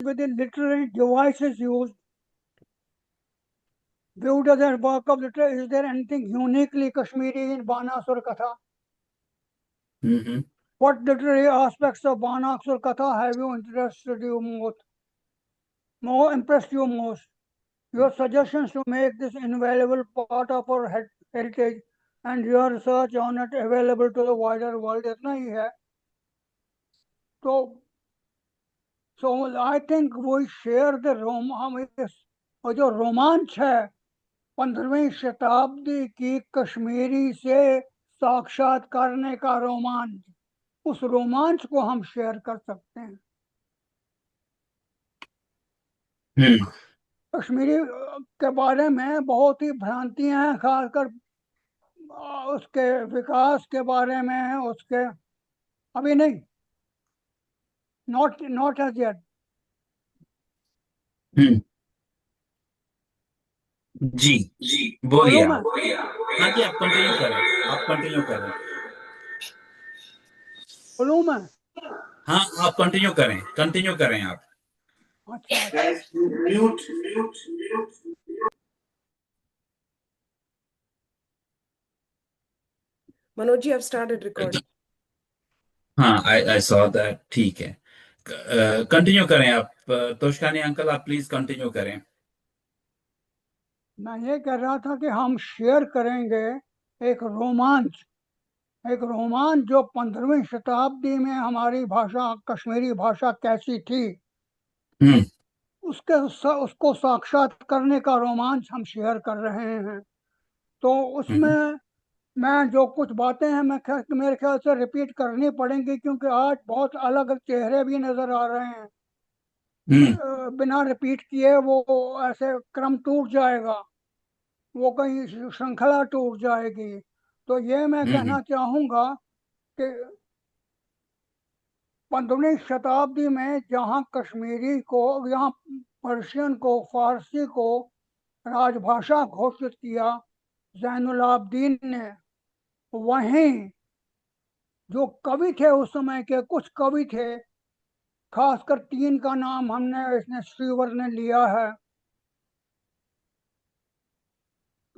with the literary devices used, viewed as a work of literature. Is there anything uniquely Kashmiri in Banasur Katha? Mm-hmm. What literary aspects of Banasur Katha have you interested you most? More impressed you most? Your suggestions to make this invaluable part of our heritage and your research on it available to the wider world. इतना ही है. So I think we share the और जो रोमांच है 15वीं शताब्दी की कश्मीरी से साक्षात करने का रोमांच, उस रोमांच को हम शेयर कर सकते हैं. कश्मीरी के बारे में बहुत ही भ्रांतियां हैं, खासकर उसके विकास के बारे में, उसके अभी नहीं, नॉट एज येट. हम्म। जी जी, बोलिए बोलूं मैं? आप। हाँ जी, आप कंटिन्यू करें, आप कंटिन्यू करें। बोलूं मैं? हाँ, आप कंटिन्यू करें आप। अच्छा अच्छा. Mute. Manoj ji, I've started recording. हाँ, आई सॉ दैट। ठीक है, कंटिन्यू करें आप। तोशकानी अंकल, आप प्लीज कंटिन्यू करें। मैं ये कह रहा था कि हम शेयर करेंगे एक रोमांच, जो 15वीं शताब्दी में हमारी भाषा, कश्मीरी भाषा कैसी थी, हम्म। उसको साक्षात करने का रोमांच हम शेयर कर रहे हैं. तो हम्म। उसमें मैं जो कुछ बातें हैं मेरे ख्याल से रिपीट करनी पड़ेंगी, क्योंकि आज बहुत अलग चेहरे भी नजर आ रहे हैं. हम्म। बिना रिपीट किए वो ऐसे क्रम टूट जाएगा, वो कहीं श्रृंखला टूट जाएगी. तो ये मैं कहना चाहूँगा कि 15वीं शताब्दी में जहाँ कश्मीरी को, यहाँ पर्शियन को, फारसी को राजभाषा घोषित किया जैनुल आबदीन ने, वहीं जो कवि थे उस समय के, कुछ कवि थे, खासकर 3 का नाम हमने इसने श्रीवर ने लिया है.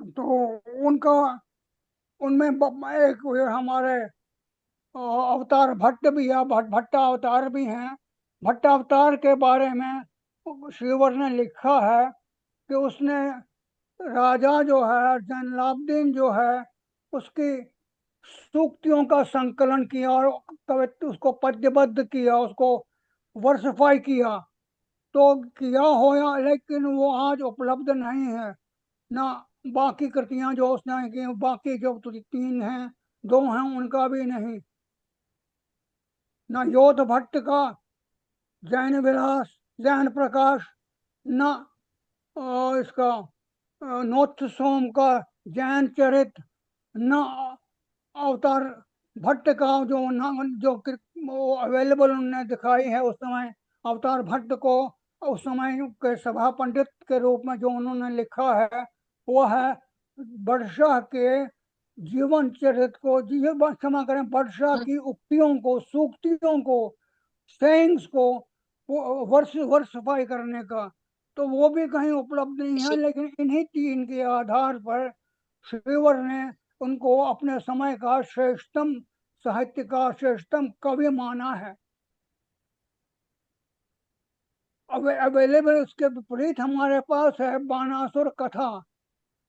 तो उनका, उनमें एक हमारे अवतार भट्ट भी है, भट्टा अवतार भी हैं. भट्टा अवतार के बारे में श्रीवर ने लिखा है कि उसने राजा जो है जैनुलाब्दीन जो है, उसकी सूक्तियों का संकलन किया और कवित्व उसको पद्यबद्ध किया, उसको वर्सिफाई किया. तो किया हो या, लेकिन वो आज उपलब्ध नहीं है. ना बाकी कृतियां जो उसने की, बाकी जो 3 हैं, 2 हैं, उनका भी नहीं. न योध भट्ट का जैन विलास, जैन प्रकाश, न इसका नोत्थ सोम का जैन चरित, न अवतार भट्ट का जो वो अवेलेबल उन्होंने दिखाई है उस समय. अवतार भट्ट को उस समय के सभा पंडित के रूप में जो उन्होंने लिखा है, वो है बादशाह के जीवन चरित्र को, क्षमा करें, बादशाह की उक्तियों को, सूक्तियों को, सेइंग्स को वर्सिफाई करने का. तो वो भी कहीं उपलब्ध नहीं है, लेकिन इन्हीं 3 के आधार पर श्रीवर ने उनको अपने समय का श्रेष्ठतम साहित्यकार, श्रेष्ठतम कवि माना है. अवेलेबल उसके विपरीत हमारे पास है बानासुर कथा,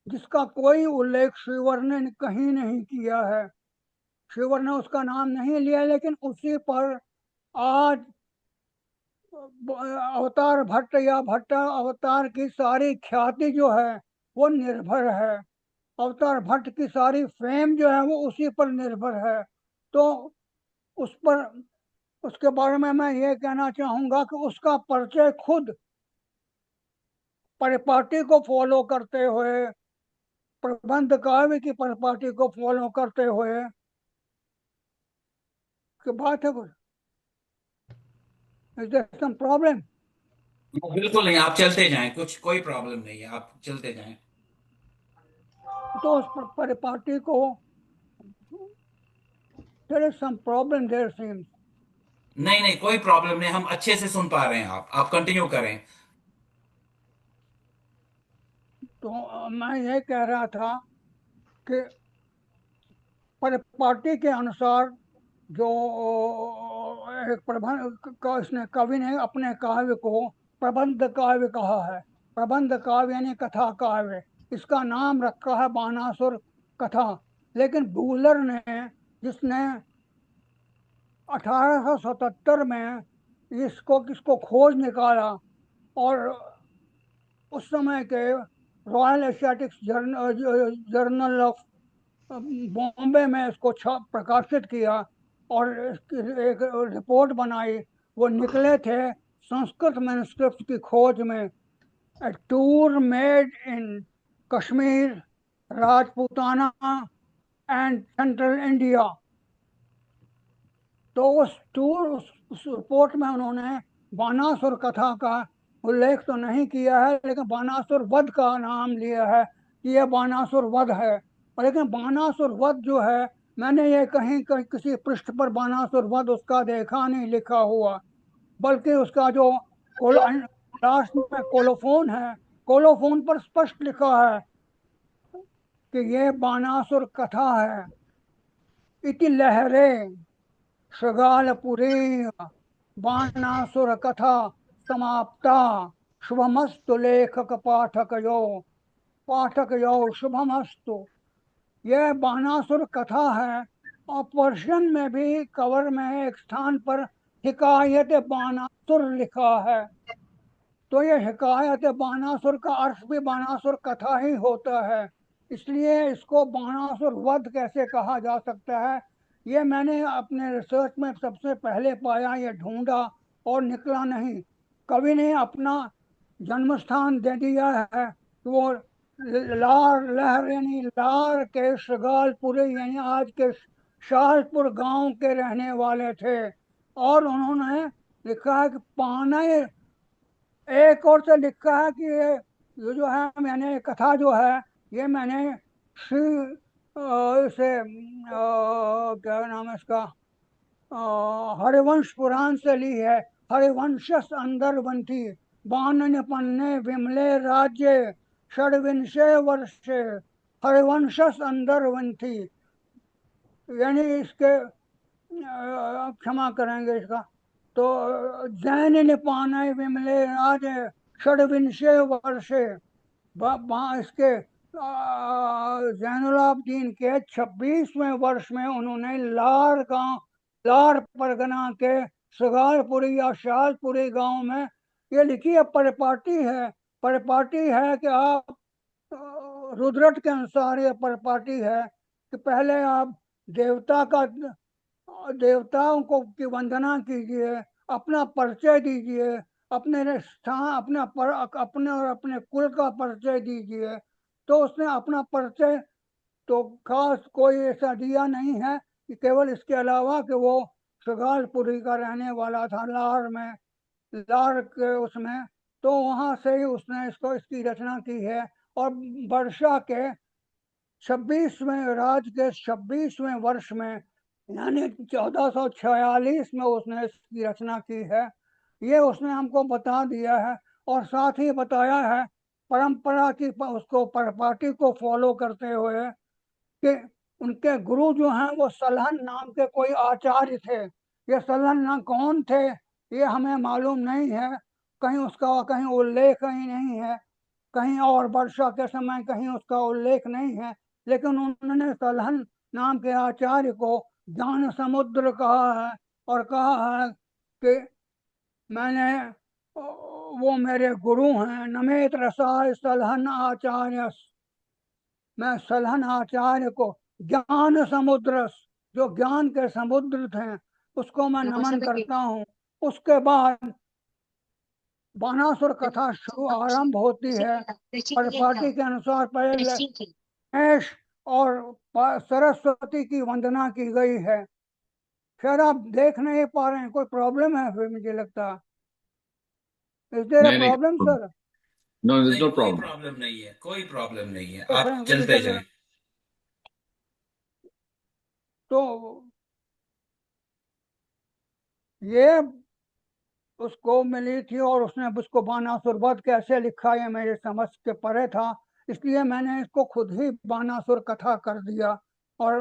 जिसका कोई उल्लेख श्रीवर ने कहीं नहीं किया है. श्रीवर ने उसका नाम नहीं लिया, लेकिन उसी पर आज अवतार भट्ट या भट्टा अवतार की सारी ख्याति जो है वो निर्भर है. अवतार भट्ट की सारी फेम जो है वो उसी पर निर्भर है. तो उस पर, उसके बारे में मैं ये कहना चाहूंगा कि उसका परिचय खुद परिपाटी को फॉलो करते हुए, प्रबंध काव्य की परिपाटी को फॉलो करते हुए की बात है. कुछ इज देयर सम प्रॉब्लम? बिल्कुल नहीं, आप चलते जाएं, कोई प्रॉब्लम नहीं है, आप चलते जाएं। तो उस परिपाटी को, there is some problem there seems. नहीं नहीं, कोई प्रॉब्लम नहीं, हम अच्छे से सुन पा रहे हैं। आप कंटिन्यू करें। तो मैं ये कह रहा था कि परिपाटी के अनुसार जो एक प्रबंध का इसने कवि ने अपने काव्य को प्रबंध काव्य कहा है। प्रबंध काव्य यानी कथा काव्य। इसका नाम रखा है बानासुर कथा। लेकिन बूलर ने, जिसने 1877 में इसको किसको खोज निकाला, और उस समय के रॉयल एशियाटिक्स जर्नल ऑफ बॉम्बे में इसको छाप प्रकाशित किया और इसकी एक रिपोर्ट बनाई। वो निकले थे संस्कृत मैन्युस्क्रिप्ट की खोज में। A tour made in Kashmir, Rajputana and central India. तो उस रिपोर्ट में उन्होंने बानासुर कथा का उल्लेख तो नहीं किया है, लेकिन बानासुर वध का नाम लिया है कि यह बानासुर वध है। और लेकिन बानासुर वध जो है, मैंने ये कहीं कहीं किसी पृष्ठ पर बानासुर वध उसका देखा नहीं लिखा हुआ। बल्कि उसका जो लास्ट में कोलोफोन है, कोलोफोन पर स्पष्ट लिखा है कि ये बानासुर कथा है। इति लहरे शृगालपुरी बाणासुर कथा समाप्ता। शुभमस्तु लेखक पाठक यो शुभमस्तु। यह बाणासुर कथा है। और पर्शियन में भी कवर में एक स्थान पर हिकायत बानासुर लिखा है। तो ये हिकायत बानासुर का अर्थ भी बानासुर कथा ही होता है। इसलिए इसको बानासुर वध कैसे कहा जा सकता है, ये मैंने अपने रिसर्च में सबसे पहले पाया, ये ढूंढा और निकला नहीं। कवि ने अपना जन्म स्थान दे दिया है कि वो लार लहर यानी लार के श्रगालपुरे यानी आज के शाहपुर गांव के रहने वाले थे। और उन्होंने लिखा है कि पाने, एक और से लिखा है कि ये जो है, मैंने कथा जो है, ये मैंने श्री क्या नाम है इसका, हरिवंश पुराण से ली है। हरिवंशस अंदरवंती बानन पन्ने विमले राज्य षड्विंशे वर्षे। हरिवंशस अंदरवंती यानी इसके क्षमा करेंगे इसका, तो जैन निपाने विमले राज षड्विंशे वर्षे। इसके जैनुलाब्दीन के 26वें वर्ष में उन्होंने लार परगना के सगालपुरी या शालपुरी गांव में, ये लिखी है परिपाटी है। परिपाटी है कि आप रुद्रट के अनुसार ये परिपाटी है कि पहले आप देवता का देवताओं को की वंदना कीजिए, अपना परिचय दीजिए, अपने स्थान अपने और अपने कुल का परिचय दीजिए। तो उसने अपना परिचय तो खास कोई ऐसा दिया नहीं है कि केवल इसके अलावा कि वो श्रगालपुरी का रहने वाला था, लार के उसमें। तो वहां से ही उसने इसकी रचना की है। और वर्षा के 26वें वर्ष में यानी 1446 में उसने इसकी रचना की है। ये उसने हमको बता दिया है। और साथ ही बताया है परंपरा की उसको परिपाटी को फॉलो करते हुए कि उनके गुरु जो हैं वो सलहन नाम के कोई आचार्य थे। ये सलहन ना कौन थे ये हमें मालूम नहीं है, कहीं उसका कहीं उल्लेख ही नहीं है, कहीं और वर्षा के समय कहीं उसका उल्लेख नहीं है। लेकिन उन्होंने सलहन नाम के आचार्य को ज्ञान समुद्र कहा है और कहा है कि मैंने वो मेरे गुरु हैं। नमेत रसाय सलहन आचार्य। मैं सलहन आचार्य को ज्ञान समुद्र, जो ज्ञान के समुद्र थे, उसको मैं नमन करता हूँ। उसके बाद बानासुर कथा शुरू आरंभ होती है। परिपाटी के अनुसार पहले गणेश और सरस्वती की वंदना की गई है। शायद आप देख नहीं पा रहे हैं, कोई प्रॉब्लम है फिर मुझे लगता है। इज देयर अ नहीं नहीं, प्रॉब्लम सर? नो नहीं, there's नो कोई प्रॉब्लम। प्रॉब्लम नहीं है, कोई प्रॉब्लम नहीं है, तो आप फिर चलते निकल जाएं। तो ये उसको मिली थी और उसने उसको बानासुर वध कैसे लिखा ये मेरे समझ के परे था, इसलिए मैंने इसको खुद ही बानासुर कथा कर दिया। और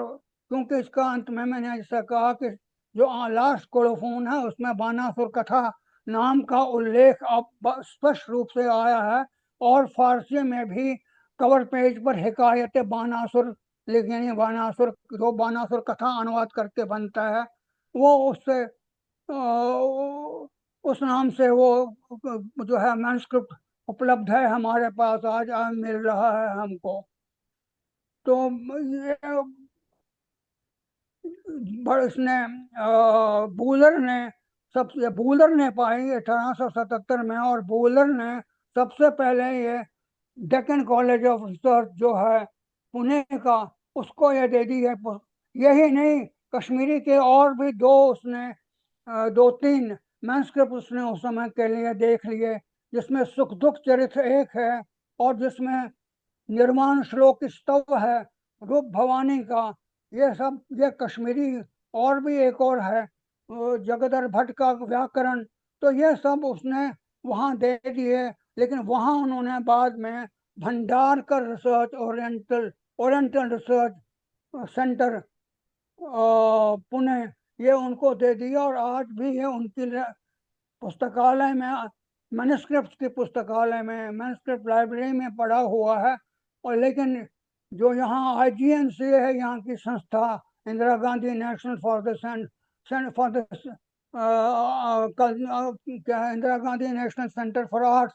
क्योंकि इसका अंत में मैंने जैसा कहा कि जो लास्ट कोलोफोन है उसमें बानासुर कथा नाम का उल्लेख अब स्पष्ट रूप से आया है, और फारसी में भी कवर पेज पर हिकायत बानासुर लिखी, बानासुर जो बानासुर कथा अनुवाद करके बनता है वो उससे उस नाम से वो जो है मैन्युस्क्रिप्ट उपलब्ध है हमारे पास, आज मिल रहा है हमको। तो ये इसने बूलर ने पाई 1877 में, और बूलर ने सबसे पहले ये डेक्कन कॉलेज ऑफ रिसर्च जो है पुणे का, उसको ये दे दी है। यही नहीं, कश्मीरी के और भी उसने 2-3 मैन्युस्क्रिप्ट उसने उस समय के लिए देख लिए, जिसमें सुख दुख चरित्र एक है, और जिसमें निर्वाण श्लोक स्तव है रूप भवानी का, ये सब ये कश्मीरी। और भी एक और है जगदर भट्ट का व्याकरण, तो ये सब उसने वहाँ दे दिए। लेकिन वहाँ उन्होंने बाद में Bhandarkar research oriental research centre Pune, ये उनको दे दिया, और आज भी ये उनकी पुस्तकालय में, मैन्युस्क्रिप्ट की पुस्तकालय में, मैन्युस्क्रिप्ट लाइब्रेरी में पड़ा हुआ है। और लेकिन जो यहाँ IGNC है, यहाँ की संस्था, Indira Gandhi national for the क्या है, Indira Gandhi national centre for arts,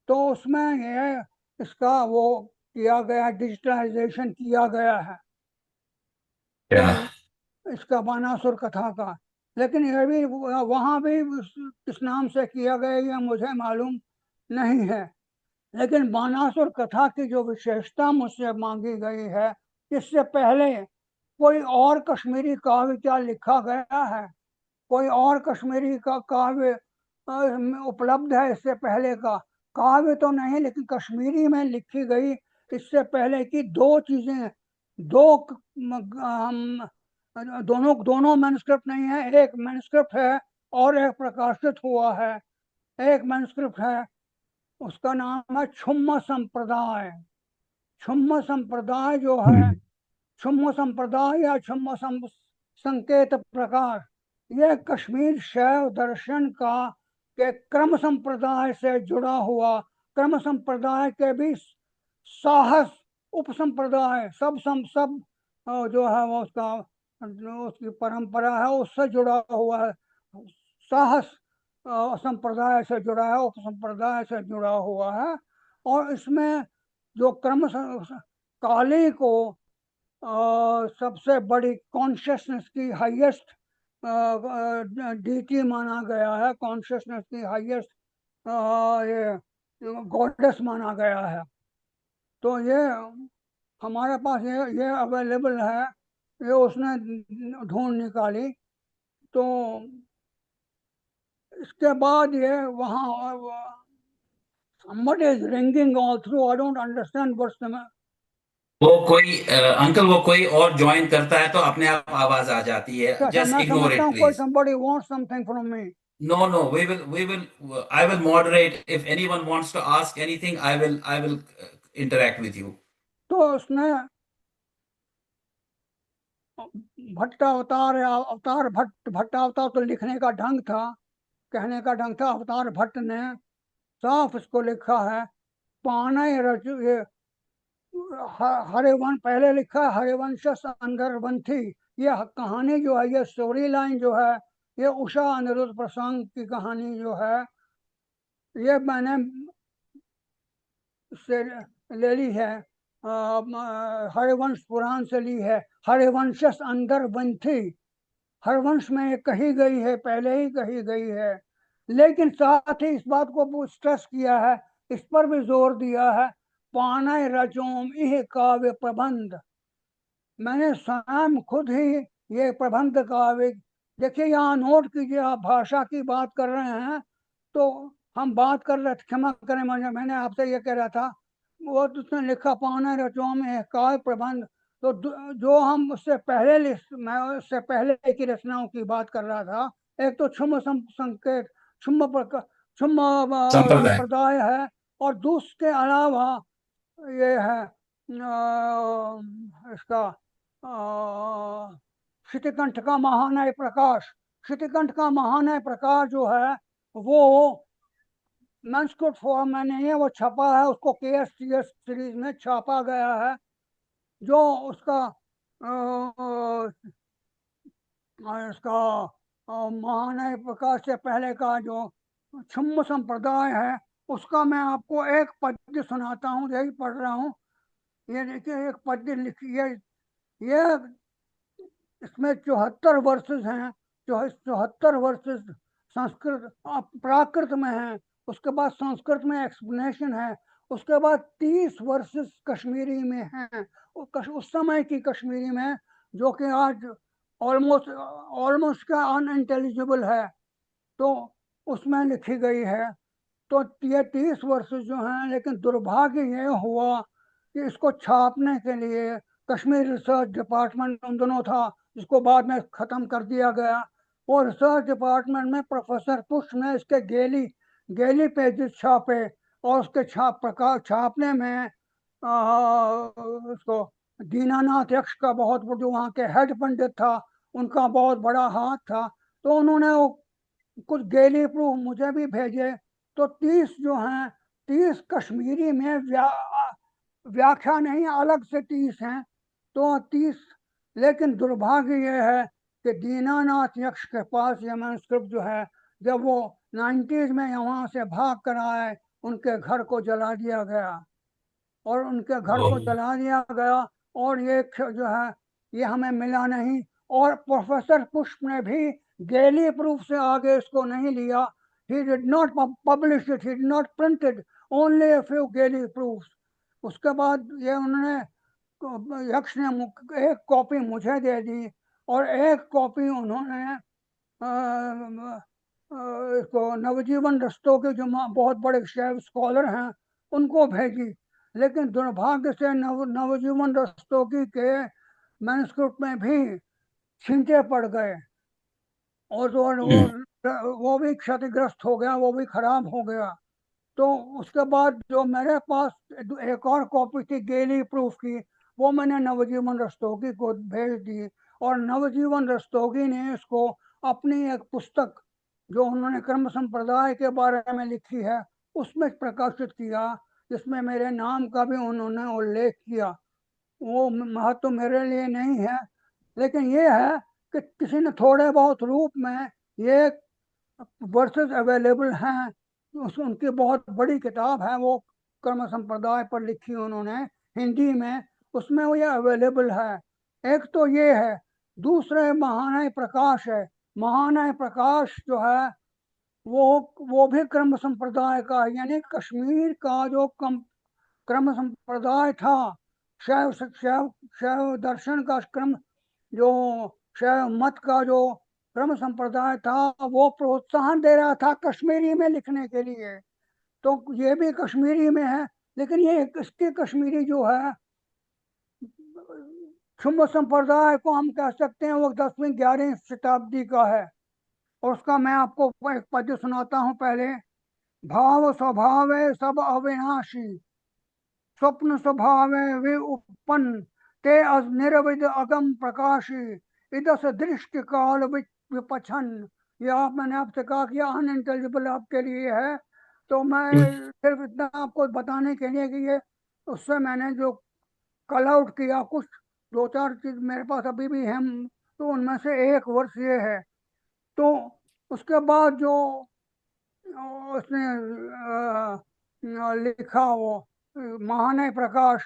तो उसमें ये इसका वो किया गया, डिजिटलाइजेशन किया गया है क्या? इसका बानासुर कथा का। लेकिन ये भी वहाँ भी किस नाम से किया गया ये मुझे मालूम नहीं है। लेकिन बानासुर कथा की जो विशेषता मुझसे मांगी गई है, इससे पहले कोई और कश्मीरी काव्य क्या लिखा गया है? कोई और कश्मीरी का काव्य उपलब्ध है इससे पहले का? काव्य तो नहीं, लेकिन कश्मीरी में लिखी गई इससे पहले की दो चीजें, दो हम दोनों दोनों मैन्युस्क्रिप्ट नहीं है, एक मैन्युस्क्रिप्ट है और एक प्रकाशित हुआ है। एक मैन्युस्क्रिप्ट है, उसका नाम है छुम्म संप्रदाय। छुम्म संप्रदाय जो है, छुम्म संप्रदाय या संकेत प्रकार, यह कश्मीर शैव दर्शन का के क्रम संप्रदाय से जुड़ा हुआ, क्रम संप्रदाय के भी साहस उप संप्रदाय सब जो है वो उसका जो उसकी परंपरा है उससे जुड़ा हुआ है। साहस संप्रदाय से जुड़ा है, उप संप्रदाय से जुड़ा हुआ है। और इसमें जो काली को सबसे बड़ी कॉन्शियसनेस की हाईएस्ट डीटी माना गया है, कॉन्शियसनेस की हाईएस्ट ये गॉडेस माना गया है। तो ये हमारे पास ये अवेलेबल है, ये उसने ढूंढ निकाली। तो इसके बाद ये वहाँ somebody is ringing all through, I don't understand what's the वो कोई अंकल वो कोई और ज्वाइन करता है तो अपने आप आवाज आ जाती है, अच्छा, जस्ट मैं इग्नोर समझता इट हूँ कोई please. somebody wants something from me। No, we will, I will moderate. If anyone wants to ask anything, I will interact with you. तो उसने भट्टावतार या अवतार भट्टावतार तो लिखने का ढंग था, कहने का ढंग था। अवतार भट्ट ने साफ इसको लिखा है, पानय रचु ये हरिवंश पहले लिखा है, हरिवंश अंदरवंथी। ये कहानी जो है, ये स्टोरी लाइन जो है, ये उषा अनिरुद्ध प्रसंग की कहानी जो है, ये मैंने से ले ली है, हरिवंश पुराण से ली है। हरिवंश अंदरवंथी, हरवंश में ये कही गई है, पहले ही कही गई है। लेकिन साथ ही इस बात को स्ट्रेस किया है, इस पर भी जोर दिया है, पानय रचोम इह काव्य प्रबंध। मैंने स्वयं खुद ही ये प्रबंध काव्य, देखिए यहाँ नोट कीजिए, आप भाषा की बात कर रहे हैं तो हम बात कर रहे थे, क्षमा करें, मैंने आपसे ये कह रहा था, वो तो उसने लिखा पानय रचोम इह काव्य प्रबंध। तो जो हम उससे पहले मैं उससे पहले की रचनाओं की बात कर रहा था, एक तो छुम संकेत, छुम संप्रदाय। संप्रदाय है, और दूसरे अलावा ये है इसका शितिकंठ का महानय प्रकाश। शितिकंठ का महानय प्रकाश जो है वो मैन्युस्क्रिप्ट फॉर्म में नहीं है, वो छपा है, उसको KSTS सीरीज में छापा गया है। जो उसका इसका महानय प्रकाश से पहले का जो छुम्म संप्रदाय है, उसका मैं आपको एक पद्य सुनाता हूँ, यही पढ़ रहा हूँ। ये देखिए, एक पद्य लिखी है, ये इसमें 74 वर्सेस हैं, जो 74 वर्सेस संस्कृत प्राकृत में है, उसके बाद संस्कृत में एक्सप्लेनेशन है, उसके बाद 30 वर्सेस कश्मीरी में हैं, उस समय की कश्मीरी में, जो कि आज ऑलमोस्ट का अनइंटेलिजिबल है, तो उसमें लिखी गई है। तो ये 30 वर्सेस जो हैं, लेकिन दुर्भाग्य ये हुआ कि इसको छापने के लिए कश्मीर रिसर्च डिपार्टमेंट उन दोनों था, जिसको बाद में ख़त्म कर दिया गया। और रिसर्च डिपार्टमेंट में प्रोफेसर पुष्प ने इसके गेली पेजेस छापे, और उसके छापने में उसको दीनानाथ यक्ष का बहुत, जो वहाँ के हेड पंडित था, उनका बहुत बड़ा हाथ था। तो उन्होंने वो कुछ गेली प्रूफ मुझे भी भेजे। तो 30 जो हैं, 30 कश्मीरी में व्याख्या नहीं, अलग से 30 हैं। तो 30, लेकिन दुर्भाग्य ये है कि दीनानाथ यक्ष के पास ये मैन्युस्क्रिप्ट जो है, जब वो 90s में यहाँ से भाग कर आए, उनके घर को जला दिया गया, और उनके घर को जला दिया गया, और ये जो है ये हमें मिला नहीं। और प्रोफेसर पुष्प ने भी गेली प्रूफ से आगे इसको नहीं लिया। he did not publish it, he did not print it, only a few गेली proofs। उसके बाद ये उन्होंने, यक्ष ने एक कॉपी मुझे दे दी, और एक कॉपी उन्होंने इसको नवजीवन रस्तोगी, जो बहुत बड़े शैव स्कॉलर हैं, उनको भेजी। लेकिन दुर्भाग्य से नवजीवन रस्तोगी के मैन्युस्क्रिप्ट में भी छींटे पड़ गए, और वो भी क्षतिग्रस्त हो गया, वो भी खराब हो गया। तो उसके बाद जो मेरे पास एक और कॉपी थी गेली प्रूफ की, वो मैंने नवजीवन रस्तोगी को भेज दी, और नवजीवन रस्तोगी ने इसको अपनी एक पुस्तक, जो उन्होंने कर्म संप्रदाय के बारे में लिखी है, उसमें प्रकाशित किया, जिसमें मेरे नाम का भी उन्होंने उल्लेख किया। वो महत्व मेरे लिए नहीं है, लेकिन ये है कि किसी ने थोड़े बहुत रूप में ये वर्सेस अवेलेबल हैं। उनकी बहुत बड़ी किताब है, वो कर्म संप्रदाय पर लिखी उन्होंने हिंदी में, उसमें वो ये अवेलेबल है। एक तो ये है, दूसरे महानय प्रकाश है। महानय प्रकाश जो है वो भी क्रम संप्रदाय का, यानी कश्मीर का जो क्रम संप्रदाय था, शैव शैव शैव दर्शन का क्रम, जो शैव मत का जो क्रम संप्रदाय था, वो प्रोत्साहन दे रहा था कश्मीरी में लिखने के लिए। तो ये भी कश्मीरी में है, लेकिन ये इसकी कश्मीरी जो है, शुम्भ संप्रदाय को हम कह सकते हैं वो 10वीं 11वीं शताब्दी का है। और उसका मैं आपको एक पद्य सुनाता हूँ पहले। भाव स्वभावे सब अविनाशी, स्वप्न स्वभावे वे उपन्न, ते निर्विद अगम प्रकाशी, इदस दृष्टि काल विपछन। ये मैंने आपसे कहा कि अनइंटेलिजिबल आपके लिए है, तो मैं सिर्फ इतना आपको बताने के लिए कि ये उससे मैंने जो कल आउट किया, कुछ 2-4 चीज मेरे पास अभी भी है, तो उनमें से एक वर्ष ये है। तो उसके बाद जो उसने लिखा, वो महानय प्रकाश,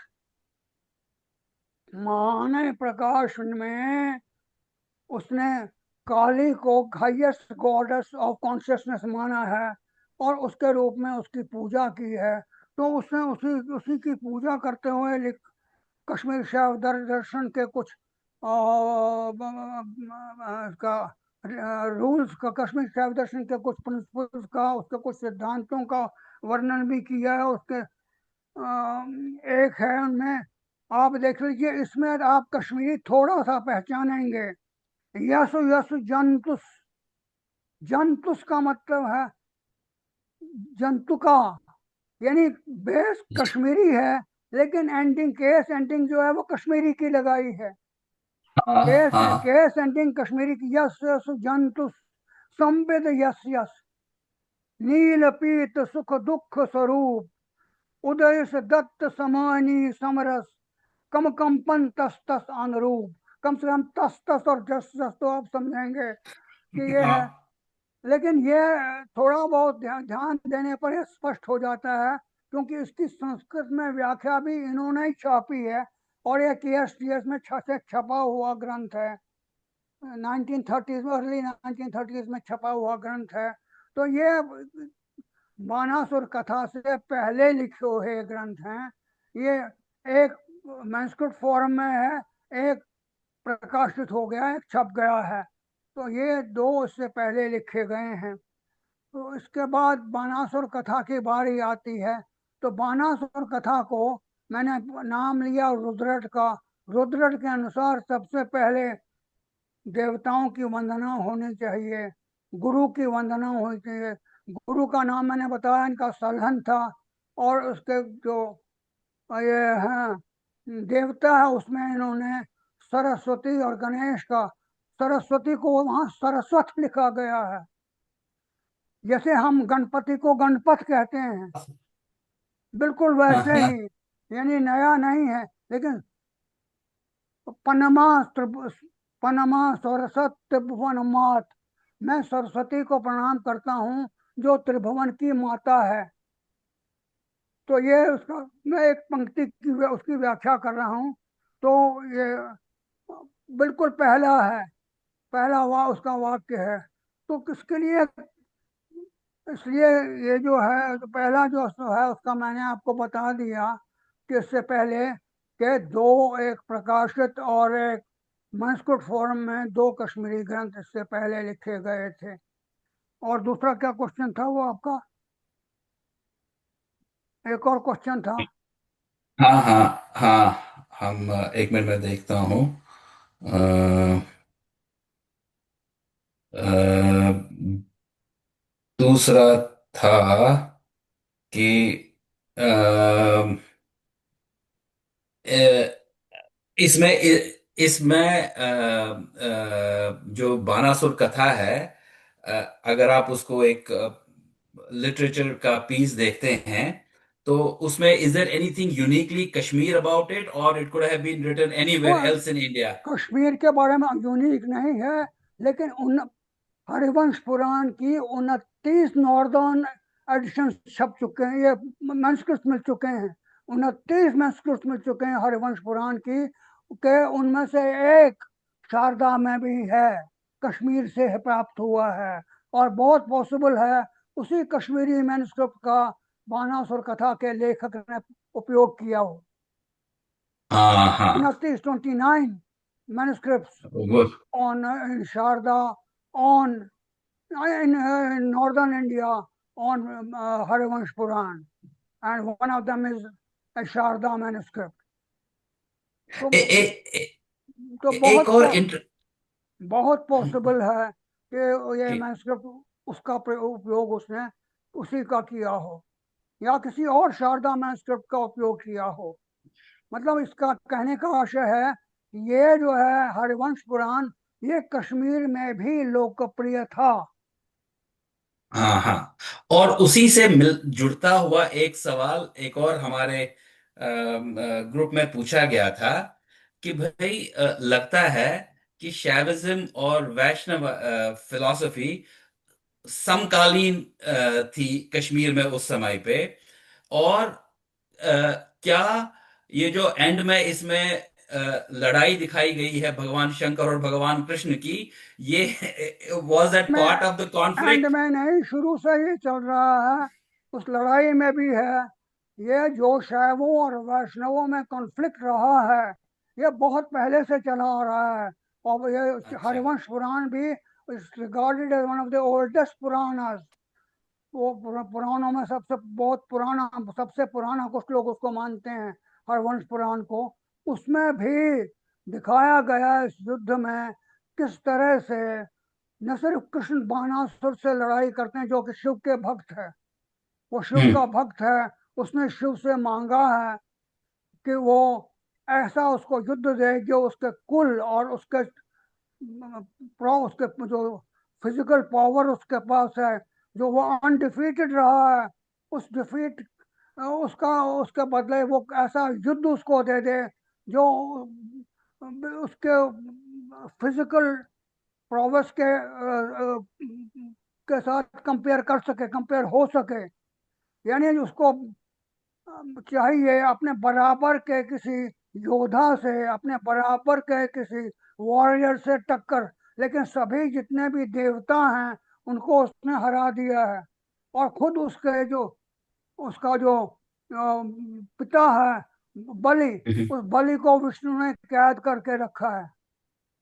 महानय प्रकाश में उसने काली को हाईएस्ट गॉडेस ऑफ कॉन्शियसनेस माना है, और उसके रूप में उसकी पूजा की है। तो उसने उसी की पूजा करते हुए कश्मीर शैव दर्शन के कुछ का रूल्स का, कश्मीर शैव दर्शन के कुछ प्रिंसिपल्स का, उसके कुछ सिद्धांतों का वर्णन भी किया है। उसके एक है उनमें, आप देख लीजिए, इसमें आप कश्मीरी थोड़ा सा पहचानेंगे। यसु यसु जंतुस जंतुस का मतलब है जंतु का, यानी बेस कश्मीरी है, लेकिन एंडिंग केस एंडिंग जो है वो कश्मीरी की लगाई है। हाँ केस हाँ केस एंडिंग कश्मीरी की। यस यस जंतुस संविद यस यस नील पीत सुख दुख स्वरूप उदय से दत्त समानी समरस कम कंपन तस तस अनुरूप। कम से कम तस तस और जस जस तो आप समझेंगे कि ये है, हाँ लेकिन ये थोड़ा बहुत ध्यान देने पर ये स्पष्ट हो जाता है, क्योंकि इसकी संस्कृत में व्याख्या भी इन्होंने ही छापी है, और ये KSTS में से छपा हुआ ग्रंथ है। 1930s में, अर्ली 1930s में छपा हुआ ग्रंथ है। तो ये बानासुर कथा से पहले लिखे हुए ग्रंथ हैं। ये एक मैन्युस्क्रिप्ट फॉर्म में है, एक प्रकाशित हो गया, एक छप गया है। तो ये दो इससे पहले लिखे गए हैं। तो इसके बाद बानासुर कथा की बारी आती है। तो बानासुर कथा को मैंने नाम लिया रुद्रट का। रुद्रट के अनुसार सबसे पहले देवताओं की वंदना होनी चाहिए, गुरु की वंदना होनी चाहिए। गुरु का नाम मैंने बताया, इनका सलहन था। और उसके जो ये हैं देवता है, उसमें इन्होंने सरस्वती और गणेश का, सरस्वती को वहां सरस्वत लिखा गया है, जैसे हम गणपति को गणपत कहते हैं, बिल्कुल हाँ वैसे हाँ ही। यानी नया नहीं है, लेकिन पनमा पनमा सरस्वत त्रिभुवन मात, मैं सरस्वती को प्रणाम करता हूँ जो त्रिभुवन की माता है। तो ये उसका, मैं एक पंक्ति की उसकी व्याख्या कर रहा हूँ। तो ये बिल्कुल पहला है, पहला उसका वाक्य है। तो किसके लिए, इसलिए ये जो है, तो पहला जो है उसका मैंने आपको बता दिया कि इससे पहले के दो, एक प्रकाशित और एक मैन्युस्क्रिप्ट फॉर्म में, दो कश्मीरी ग्रंथ इससे पहले लिखे गए थे। और दूसरा क्या क्वेश्चन था वो आपका? एक और क्वेश्चन था। हाँ हाँ हाँ, हम एक मिनट में देखता हूँ। अ, अ, दूसरा था कि अ, अ, इसमें इसमें जो बानासुर कथा है, अ, अगर आप उसको एक लिटरेचर का पीस देखते हैं, तो उसमें is there anything uniquely Kashmir about it, और it could have been written वो anywhere else in India? Kashmir के बारे में यूनिक नहीं है, लेकिन उन हरिवंश पुराण की 29 नॉर्दर्न एडिशन छप चुके हैं, ये मैन्युस्क्रिप्ट मिल चुके हैं। 29 मैन्युस्क्रिप्ट मिल चुके हैं हरिवंश पुराण की, के उनमें से एक शारदा में भी है, कश्मीर से प्राप्त हुआ है। और बहुत पॉसिबल है उसी कश्मीरी मैन्युस्क्रिप्ट का बानासुर कथा के लेखक ने उपयोग किया हो। हाँ हाँ 29 manuscripts वो on in Sharda, on in northern India, on Harivansh Puran, and one of them is a Sharda manuscript. तो ए, ए, ए, तो एक और इंटर बहुत पॉसिबल है कि ये कि- मैन्युस्क्रिप्ट उसका उपयोग उसने उसी का किया हो, या किसी और शारदा मैन्युस्क्रिप्ट का उपयोग किया हो। मतलब इसका कहने का आशय है, ये जो है हरिवंश पुराण, ये कश्मीर में भी लोकप्रिय था। हाँ हाँ, और उसी से मिल जुड़ता हुआ एक सवाल एक और हमारे ग्रुप में पूछा गया था कि भाई लगता है कि शैविज्म और वैष्णव फिलॉसफी समकालीन थी कश्मीर में उस समय पे, और क्या ये जो एंड में इसमें लड़ाई दिखाई गई है भगवान शंकर और भगवान कृष्ण की, ये वाज दैट में part of the end conflict? में नहीं, शुरू से ही चल रहा है, उस लड़ाई में भी है। ये जो शैवों और वैष्णवों में कॉन्फ्लिक्ट रहा है, ये बहुत पहले से चला आ रहा है। और ये अच्छा। हरिवंश पुराण भी is regarded as one of the oldest Puranas. वो पुराणों में सबसे बहुत पुराना, सबसे पुराना कुछ लोग उसको मानते हैं, हरवंश पुराण को। उसमें भी दिखाया गया इस युद्ध में किस तरह से न सिर्फ कृष्ण बाणासुर से लड़ाई करते हैं जो कि शिव के भक्त है, वो शिव का भक्त है, उसने शिव से मांगा है कि वो ऐसा उसको युद्ध दे जो उसके कुल और उसके उसके जो फिजिकल पावर उसके पास है, जो वो अनडिफीटेड रहा है, उस डिफीट उसका उसके बदले वो ऐसा युद्ध उसको दे दे जो उसके फिजिकल प्रोवेस के साथ कंपेयर कर सके, कंपेयर हो सके। यानी उसको चाहिए अपने बराबर के किसी योद्धा से, अपने बराबर के किसी वॉरियर से टक्कर। लेकिन सभी जितने भी देवता हैं उनको उसने हरा दिया है, और खुद उसके जो उसका जो पिता है बलि, उस बलि को विष्णु ने कैद करके रखा है।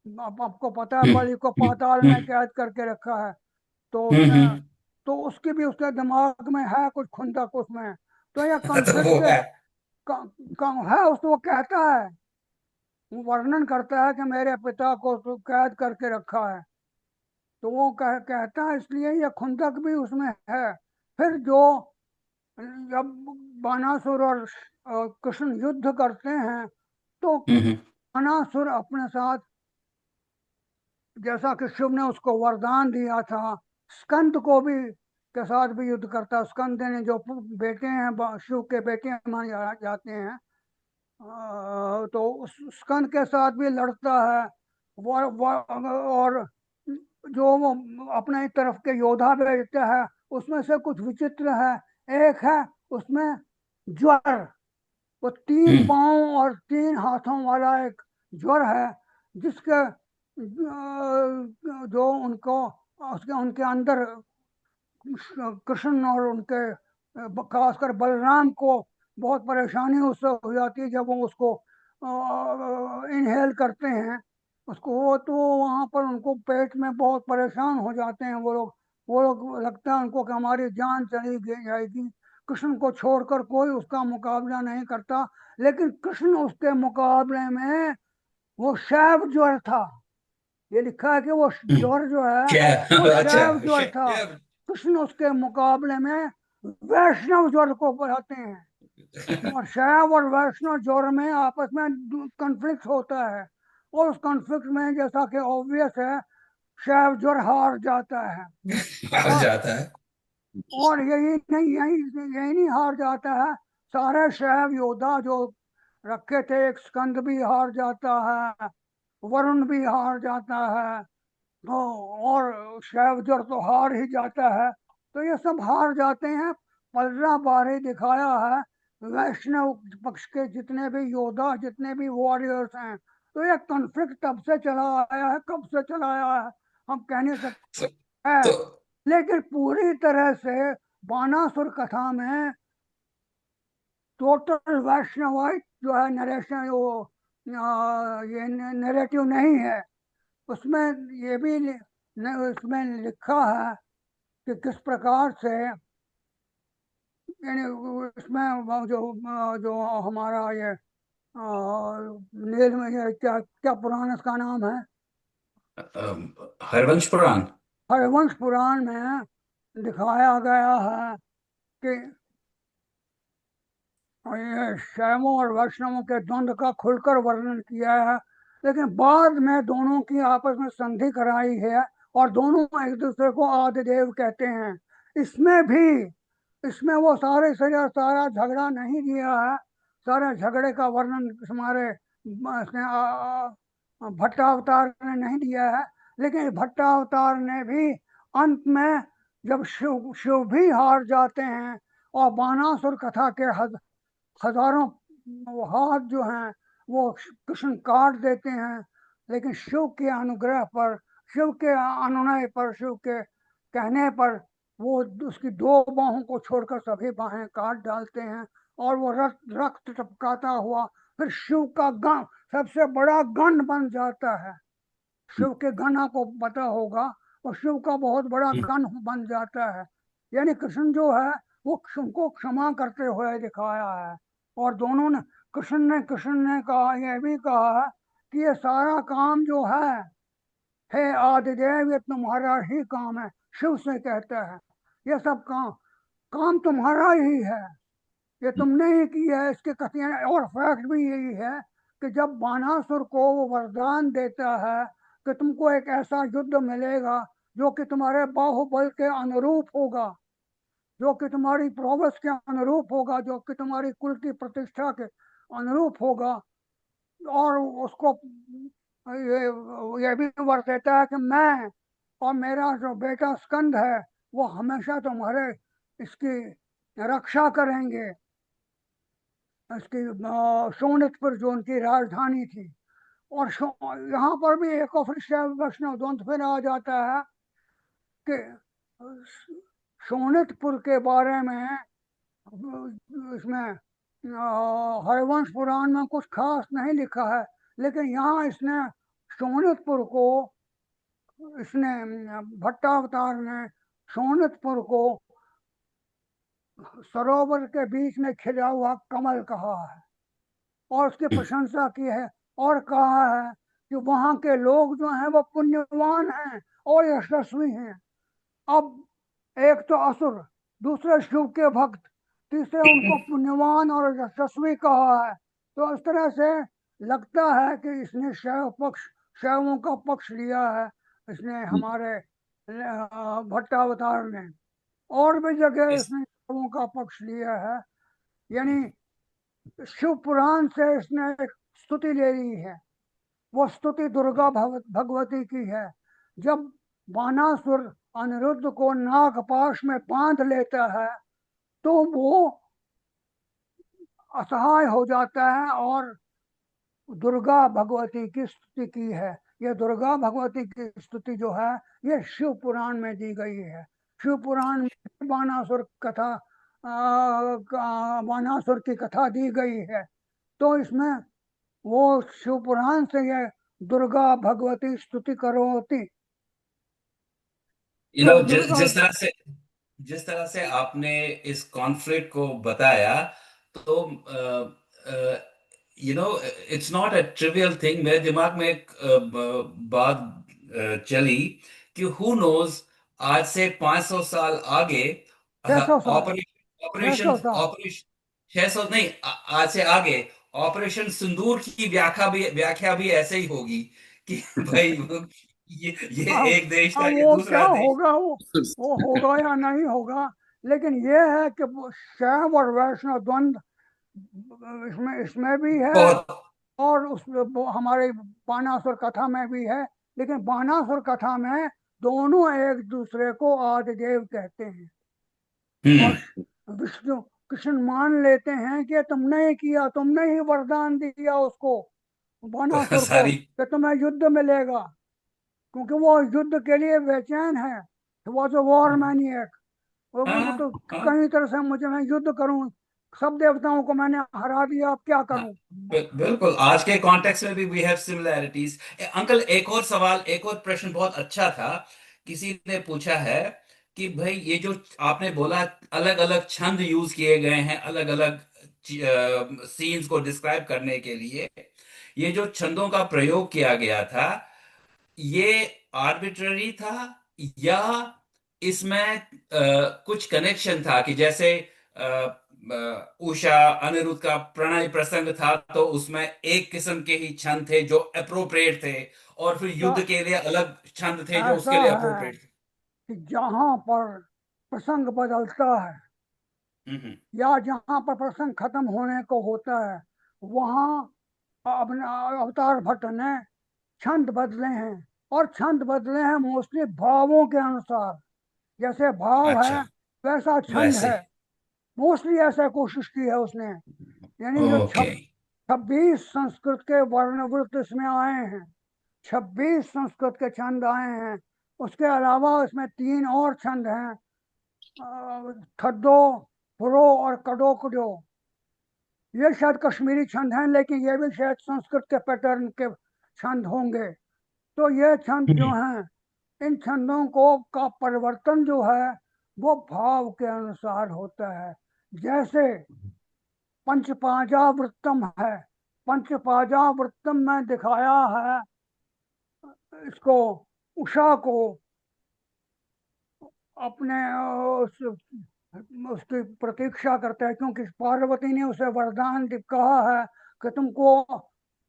आपको पता है बलि को पाताल में कैद करके रखा है। तो उसने, तो उसकी भी उसके दिमाग में है कुछ खुंदक उसमें। तो यह तो वो कॉन्फ्लिक्ट है। है उसको, वो कहता है, वो वर्णन करता है कि मेरे पिता को तो कैद करके रखा है। तो वो कहता है, इसलिए यह खुंदक भी उसमें है। फिर जो जब बानासुर और कृष्ण युद्ध करते हैं तो बानासुर अपने साथ, जैसा कि शिव ने उसको वरदान दिया था, स्कंद को भी के साथ भी युद्ध करता है। स्कंद ने जो बेटे हैं, शिव के बेटे माने जाते हैं, तो उस स्कंद के साथ भी लड़ता है। और जो वो अपने तरफ के योद्धा भेजता है उसमें से कुछ विचित्र है। एक है उसमें ज्वर, वो 3 पाँव और 3 हाथों वाला एक ज्वर है, जिसके जो उनको उसके उनके अंदर कृष्ण और उनके खासकर बलराम को बहुत परेशानी उससे हो जाती है जब वो उसको इनहेल करते हैं उसको। वो तो वहाँ पर उनको पेट में बहुत परेशान हो जाते हैं वो लोग। वो लोग लगता है उनको कि हमारी जान चली जाएगी। कृष्ण को छोड़कर कोई उसका मुकाबला नहीं करता, लेकिन कृष्ण उसके मुकाबले में, वो शैव ज्वर था। ये लिखा है कि वो ज्वर जो है क्या? वो शैव अच्छा, ज्वर था। कृष्ण उसके मुकाबले में वैष्णव ज्वर को बढ़ाते हैं, और शैव और वैष्णव ज्वर में आपस में कॉन्फ्लिक्ट होता है। और उस कॉन्फ्लिक्ट में, जैसा कि ऑब्वियस है, शैव ज्वर हार जाता है। हार और जाता है। और यही नहीं हार जाता है, सारे शैव योद्धा जो रखे थे, एक स्कंद भी हार जाता है, वरुण भी हार जाता है, तो और शैवजर तो हार ही जाता है। तो ये सब हार जाते हैं। पलरा बारे दिखाया है वैष्णव पक्ष के जितने भी योद्धा, जितने भी वॉरियर्स हैं। तो ये कॉन्फ्लिक्ट तब से चला आया है, कब से चला आया है हम कह नहीं सकते तो, हैं। तो लेकिन पूरी तरह से बानासुर कथा में टोटल वैष्णवाइट जो है नरेशन, वो ये नैरेटिव नहीं है। उसमें ये भी उसमें लिखा है कि किस प्रकार से, यानी उसमें वो जो हमारा ये नील में ये क्या क्या पुराण इसका नाम है, हरवंश पुराण। हरवंश पुराण में दिखाया गया है कि ये शैवों और वैष्णवों के द्वंद्व का खुलकर वर्णन किया है। लेकिन बाद में दोनों की आपस में संधि कराई है, और दोनों एक दूसरे को आदिदेव कहते हैं। इसमें भी, इसमें वो सारे से सारा झगड़ा नहीं दिया है। सारे झगड़े का वर्णन हमारे इसने भट्टावतार ने नहीं दिया है। लेकिन भट्टावतार ने भी अंत में, जब शिव शिव भी हार जाते हैं और बानासुर कथा के हजारों वो हाथ जो हैं वो कृष्ण काट देते हैं, लेकिन शिव के अनुग्रह पर, शिव के अनुनय पर, शिव के कहने पर वो उसकी 2 बाहों को छोड़कर सभी बाहें काट डालते हैं, और वो रक्त रक्त टपकाता हुआ फिर शिव का गण, सबसे बड़ा गण बन जाता है। शिव के गण आपको पता होगा, और शिव का बहुत बड़ा गण बन जाता है। यानी कृष्ण जो है वो उनको क्षमा करते हुए दिखाया है। और दोनों ने, कृष्ण ने कहा, यह भी कहा है कि ये सारा काम जो है हे आदिदेव ये तुम्हारा ही काम है, शिव से कहता है। ये सब काम तुम्हारा ही है, ये तुमने ही किया है। इसके कथन और फैक्ट भी यही है कि जब बानासुर को वो वरदान देता है कि तुमको एक ऐसा युद्ध मिलेगा जो कि तुम्हारे बाहुबल के अनुरूप होगा, जो कि तुम्हारी प्रोवस के अनुरूप होगा, जो कि तुम्हारी कुल की प्रतिष्ठा के अनुरूप होगा, और उसको ये भी वर देता है कि मैं और मेरा जो बेटा स्कंद है वो हमेशा तुम्हारे इसकी रक्षा करेंगे। इसकी शोणितपुर जो उनकी राजधानी थी। और यहाँ पर भी एक और फिर शैव वैष्णव द्वंद्व फिर आ जाता है कि शोणितपुर के बारे में इसमें हरिवंश पुराण में कुछ खास नहीं लिखा है, लेकिन यहाँ इसने शोणितपुर को, इसने भट्टावतार ने शोणितपुर को सरोवर के बीच में खिला हुआ कमल कहा है और उसकी प्रशंसा की है, और कहा है कि वहां के लोग जो हैं वो पुण्यवान हैं और यशस्वी हैं। अब एक तो असुर, दूसरे शिव के भक्त, तीसरे उनको पुण्यवान और यशस्वी कहा है। तो इस तरह से लगता है कि इसने शैवों का पक्ष लिया है, इसने हमारे भट्टावतार ने। और भी जगह इस इसने शैवों का पक्ष लिया है, यानी शिव पुराण से इसने एक स्तुति ले ली है। वो स्तुति दुर्गा भगवती की है। जब बानासुर अनिरुद्ध को नागपाश में बांध लेता है तो वो असहाय हो जाता है और दुर्गा भगवती की स्तुति की है। ये दुर्गा भगवती की स्तुति जो है ये शिव पुराण में दी गई है। शिव पुराण में बानासुर कथा, बानासुर की कथा दी गई है। तो इसमें वो शिव पुराण से ये दुर्गा भगवती स्तुति करोति। तो दुर्गा, जिस तरह से आपने इस कॉन्फ्लिक्ट को बताया, तो it's not a trivial thing. मेरे दिमाग में एक बात चली कि हु नोज, आज से 500 साल आगे 600 साल, छह ऑपरेशन सौ साल ऑपरेशन 600 नहीं, आज से आगे ऑपरेशन सिंदूर की व्याख्या भी ऐसे ही होगी कि भाई ये अब एक देश था, अब ये वो क्या दूसरा देश। होगा, वो होगा या नहीं होगा। लेकिन ये है कि वो शैव और वैष्णव द्वंद इसमें इसमें भी है, बहुत और उसमें वो हमारे बानासुर कथा में भी है। लेकिन बानासुर कथा में दोनों एक दूसरे को आदिदेव कहते हैं, और हम्म। विष्णु कृष्ण मान लेते हैं कि तुमने ही किया, तुमने ही वरदान दिया उसको, बानासुर को, सारी कि तुम्हें युद्ध मिलेगा। क्योंकि वो युद्ध के लिए बेचैन है, वो तो वॉर मैनियक। वो हाँ तो हाँ कई तरह से मुझे, मैं युद्ध करूं, सब देवताओं को मैंने हरा दिया, अब क्या हाँ, करूं। बिल्कुल आज के कॉन्टेक्स्ट में भी वी हैव सिमिलैरिटीज। अंकल, एक और सवाल, एक और प्रश्न बहुत अच्छा था। किसी ने पूछा है कि भाई ये जो आपने बोला अलग अलग छंद यूज किए गए हैं अलग अलग सीन्स को डिस्क्राइब करने के लिए, ये जो छंदों का प्रयोग किया गया था, ये आर्बिट्ररी था या इसमें कुछ कनेक्शन था? कि जैसे उषा अनिरुद्ध का प्रणय प्रसंग था तो उसमें एक किस्म के ही छंद थे जो अप्रोप्रिएट थे, और फिर क्या युद्ध के लिए अलग छंद थे जो ऐसा उसके लिए है अप्रोप्रिएट थे। कि जहां पर प्रसंग बदलता है हम्म। या जहां पर प्रसंग खत्म होने को होता है, वहां अपने अवतार भट्ट ने छंद बदले हैं। और छंद बदले हैं मोस्टली भावों के अनुसार। जैसे भाव है अच्छा, वैसा छंद वैसे। है, मोस्टली ऐसा कोशिश की है उसने। यानी जो ओके। 26 संस्कृत के वर्णवृत्त इसमें आए हैं, 26 संस्कृत के छंद आए हैं। उसके अलावा इसमें 3 और छंद हैं, थड्डो, पुरो और कडो। ये शायद कश्मीरी छंद हैं, लेकिन ये भी शायद संस्कृत के पैटर्न के छंद होंगे। तो ये छंद जो हम्म। हैं, इन छंदों को का परिवर्तन जो है वो भाव के अनुसार होता है। जैसे पंचपाजा वृत्तम है, पंचपाजा वृत्तम में दिखाया है इसको उषा को अपने उसकी प्रतीक्षा करता है, क्योंकि पार्वती ने उसे वरदान कहा है कि तुमको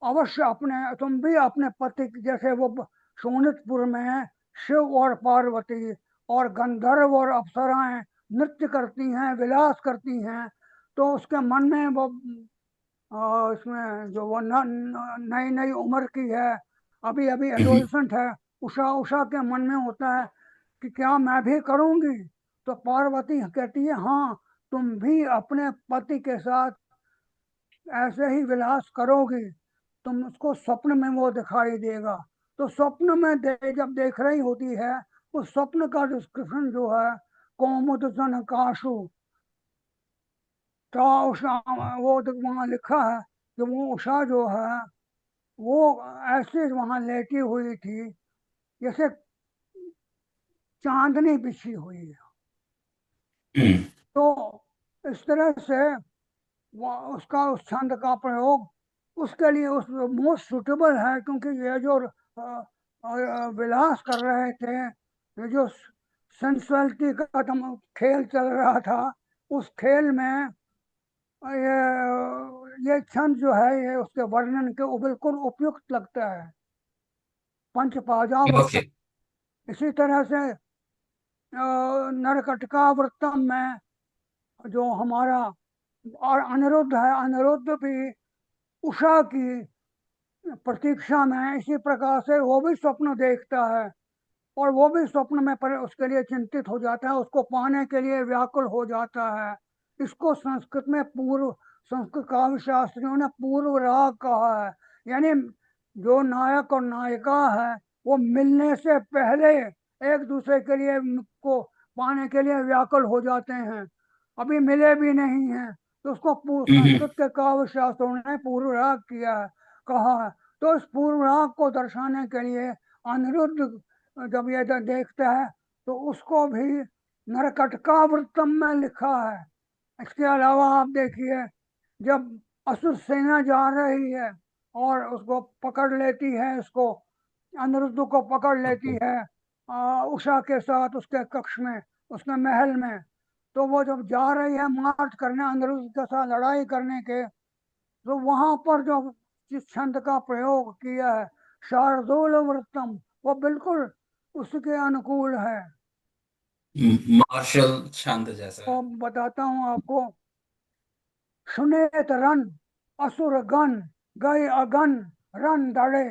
अवश्य तुम भी अपने पति जैसे वो शोणितपुर में शिव और पार्वती और गंधर्व और अप्सराएं नृत्य करती हैं, विलास करती हैं, तो उसके मन में वो इसमें जो वो नई नई उम्र की है, अभी अभी एडोलसेंट है, उषा उषा के मन में होता है कि क्या मैं भी करूंगी। तो पार्वती कहती है हाँ, तुम भी अपने पति के साथ ऐसे ही विलास करोगी, तुम उसको स्वप्न में वो दिखाई देगा। तो स्वप्न में जब देख रही होती है, उस स्वप्न का डिस्क्रिप्शन जो है, कौमुद सन काशु ता उषा, वो वहाँ लिखा है कि वो उषा जो है वो ऐसे वहां लेटी हुई थी जैसे चांदनी बिछी हुई है। हम्म, तो इस तरह से उसका उस छंद का प्रयोग उसके लिए उस मोस्ट सुटेबल है, क्योंकि ये जो विलास कर रहे थे, ये जो सेंसुअलिटी का खेल चल रहा था, उस खेल में ये छंद जो है ये उसके वर्णन के बिल्कुल उपयुक्त लगता है, पंच ओके। पाजावृत्तम। इसी तरह से नरकटकावृत्तम में जो हमारा और अनिरुद्ध है, अनिरुद्ध भी उषा की प्रतीक्षा में इसी प्रकार से वो भी स्वप्न देखता है, और वो भी स्वप्न में पर उसके लिए चिंतित हो जाता है, उसको पाने के लिए व्याकुल हो जाता है। इसको संस्कृत में संस्कृत काव्य शास्त्रियों ने पूर्व राग कहा है। यानी जो नायक और नायिका है वो मिलने से पहले एक दूसरे के लिए को पाने के लिए व्याकुल हो जाते हैं, अभी मिले भी नहीं हैं, तो उसको हम्म, संस्कृत के काव्य शास्त्रों ने पूर्व राग किया है, कहा है। तो इस पूर्व राग को दर्शाने के लिए अनिरुद्ध जब ये देखता है तो उसको भी नरकटकावृत्तम में लिखा है। इसके अलावा आप देखिए, जब असुर सेना जा रही है और उसको पकड़ लेती है, इसको अनिरुद्ध को पकड़ लेती है उषा के साथ उसके कक्ष में, उसके महल में, तो वो जब जा रही है मार्च करने अनिरुद्ध के साथ लड़ाई करने के, तो वहां पर जो जिस छंद का प्रयोग किया है, शार्दूल वृत्तम, वो बिल्कुल उसके अनुकूल है। मार्शल छंद जैसा तो है। बताता हूँ आपको, सुनेत रन असुर गन गए अगन रन दड़े,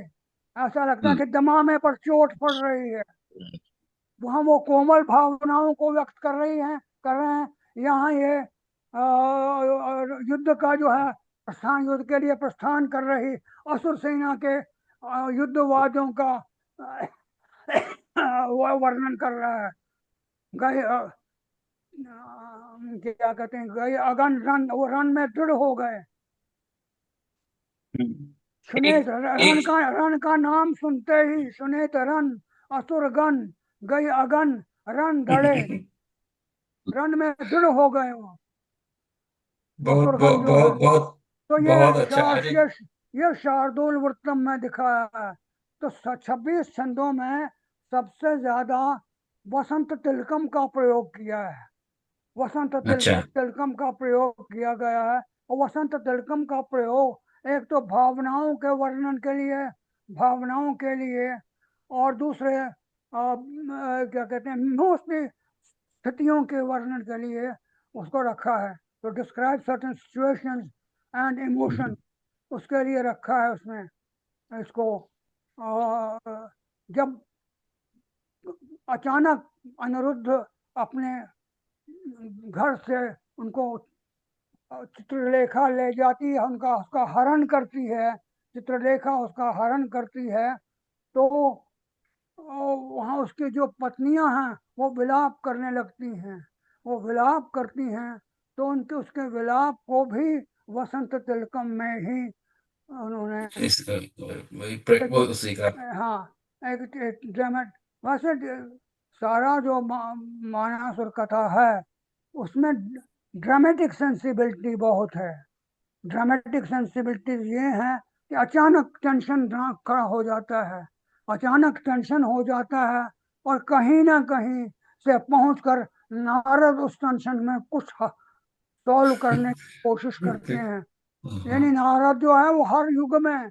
ऐसा लगता है हम्म, कि दमामे पर चोट पड़ रही है। वहां वो कोमल भावनाओं को व्यक्त कर रहे हैं। यहाँ ये युद्ध का जो है प्रस्थान, युद्ध के लिए प्रस्थान कर रही असुर सेना के युद्ध वाद्यों का वो वर्णन कर रहा है। गए क्या कहते हैं, गए अगन रन, वो रन में दृढ़ हो गए। हम्म। सुनेत एक एक रन का नाम सुनते ही सुनेत रन असुर गन गई अगन रन दड़े, रन में दृढ़ हो गए वो बहुत असुरगन बहुत जो है। बहुत बहुत तो बहुत अच्छा। अरे, ये शार्दुल वृत्तम में दिखाया है। तो 26 छंदों में सबसे ज्यादा वसंत तिलकम का प्रयोग किया है, वसंत अच्छा। तिलकम का प्रयोग किया गया है। और वसंत तिलकम का प्रयोग एक तो भावनाओं के वर्णन के लिए, भावनाओं के लिए, और दूसरे क्या कहते हैं, मोस्टली स्थितियों के वर्णन के लिए उसको रखा है। तो describe certain situations and emotion, उसके लिए रखा है उसमें इसको। जब अचानक अनिरुद्ध अपने घर से उनको चित्रलेखा ले जाती है, उनका उसका हरण करती है, चित्रलेखा उसका हरण करती है, तो वहाँ उसकी जो पत्नियां हैं वो विलाप करने लगती हैं, वो विलाप करती हैं। तो उनके उसके विलाप को भी वसंत तिलकम में ही उन्होंने इसका एक, वो उसी का। हाँ, एक ड्रामेट, वैसे सारा जो मानासुर कथा है उसमें ड्रामेटिक सेंसिबिलिटी बहुत है। ड्रामेटिक सेंसिबिलिटीज ये हैं कि अचानक टेंशन खड़ा हो जाता है, अचानक टेंशन हो जाता है और कहीं ना कहीं से पहुंचकर नारद उस टेंशन में कुछ सॉल्व करने की कोशिश करते हैं। यानी नारद जो है वो हर युग में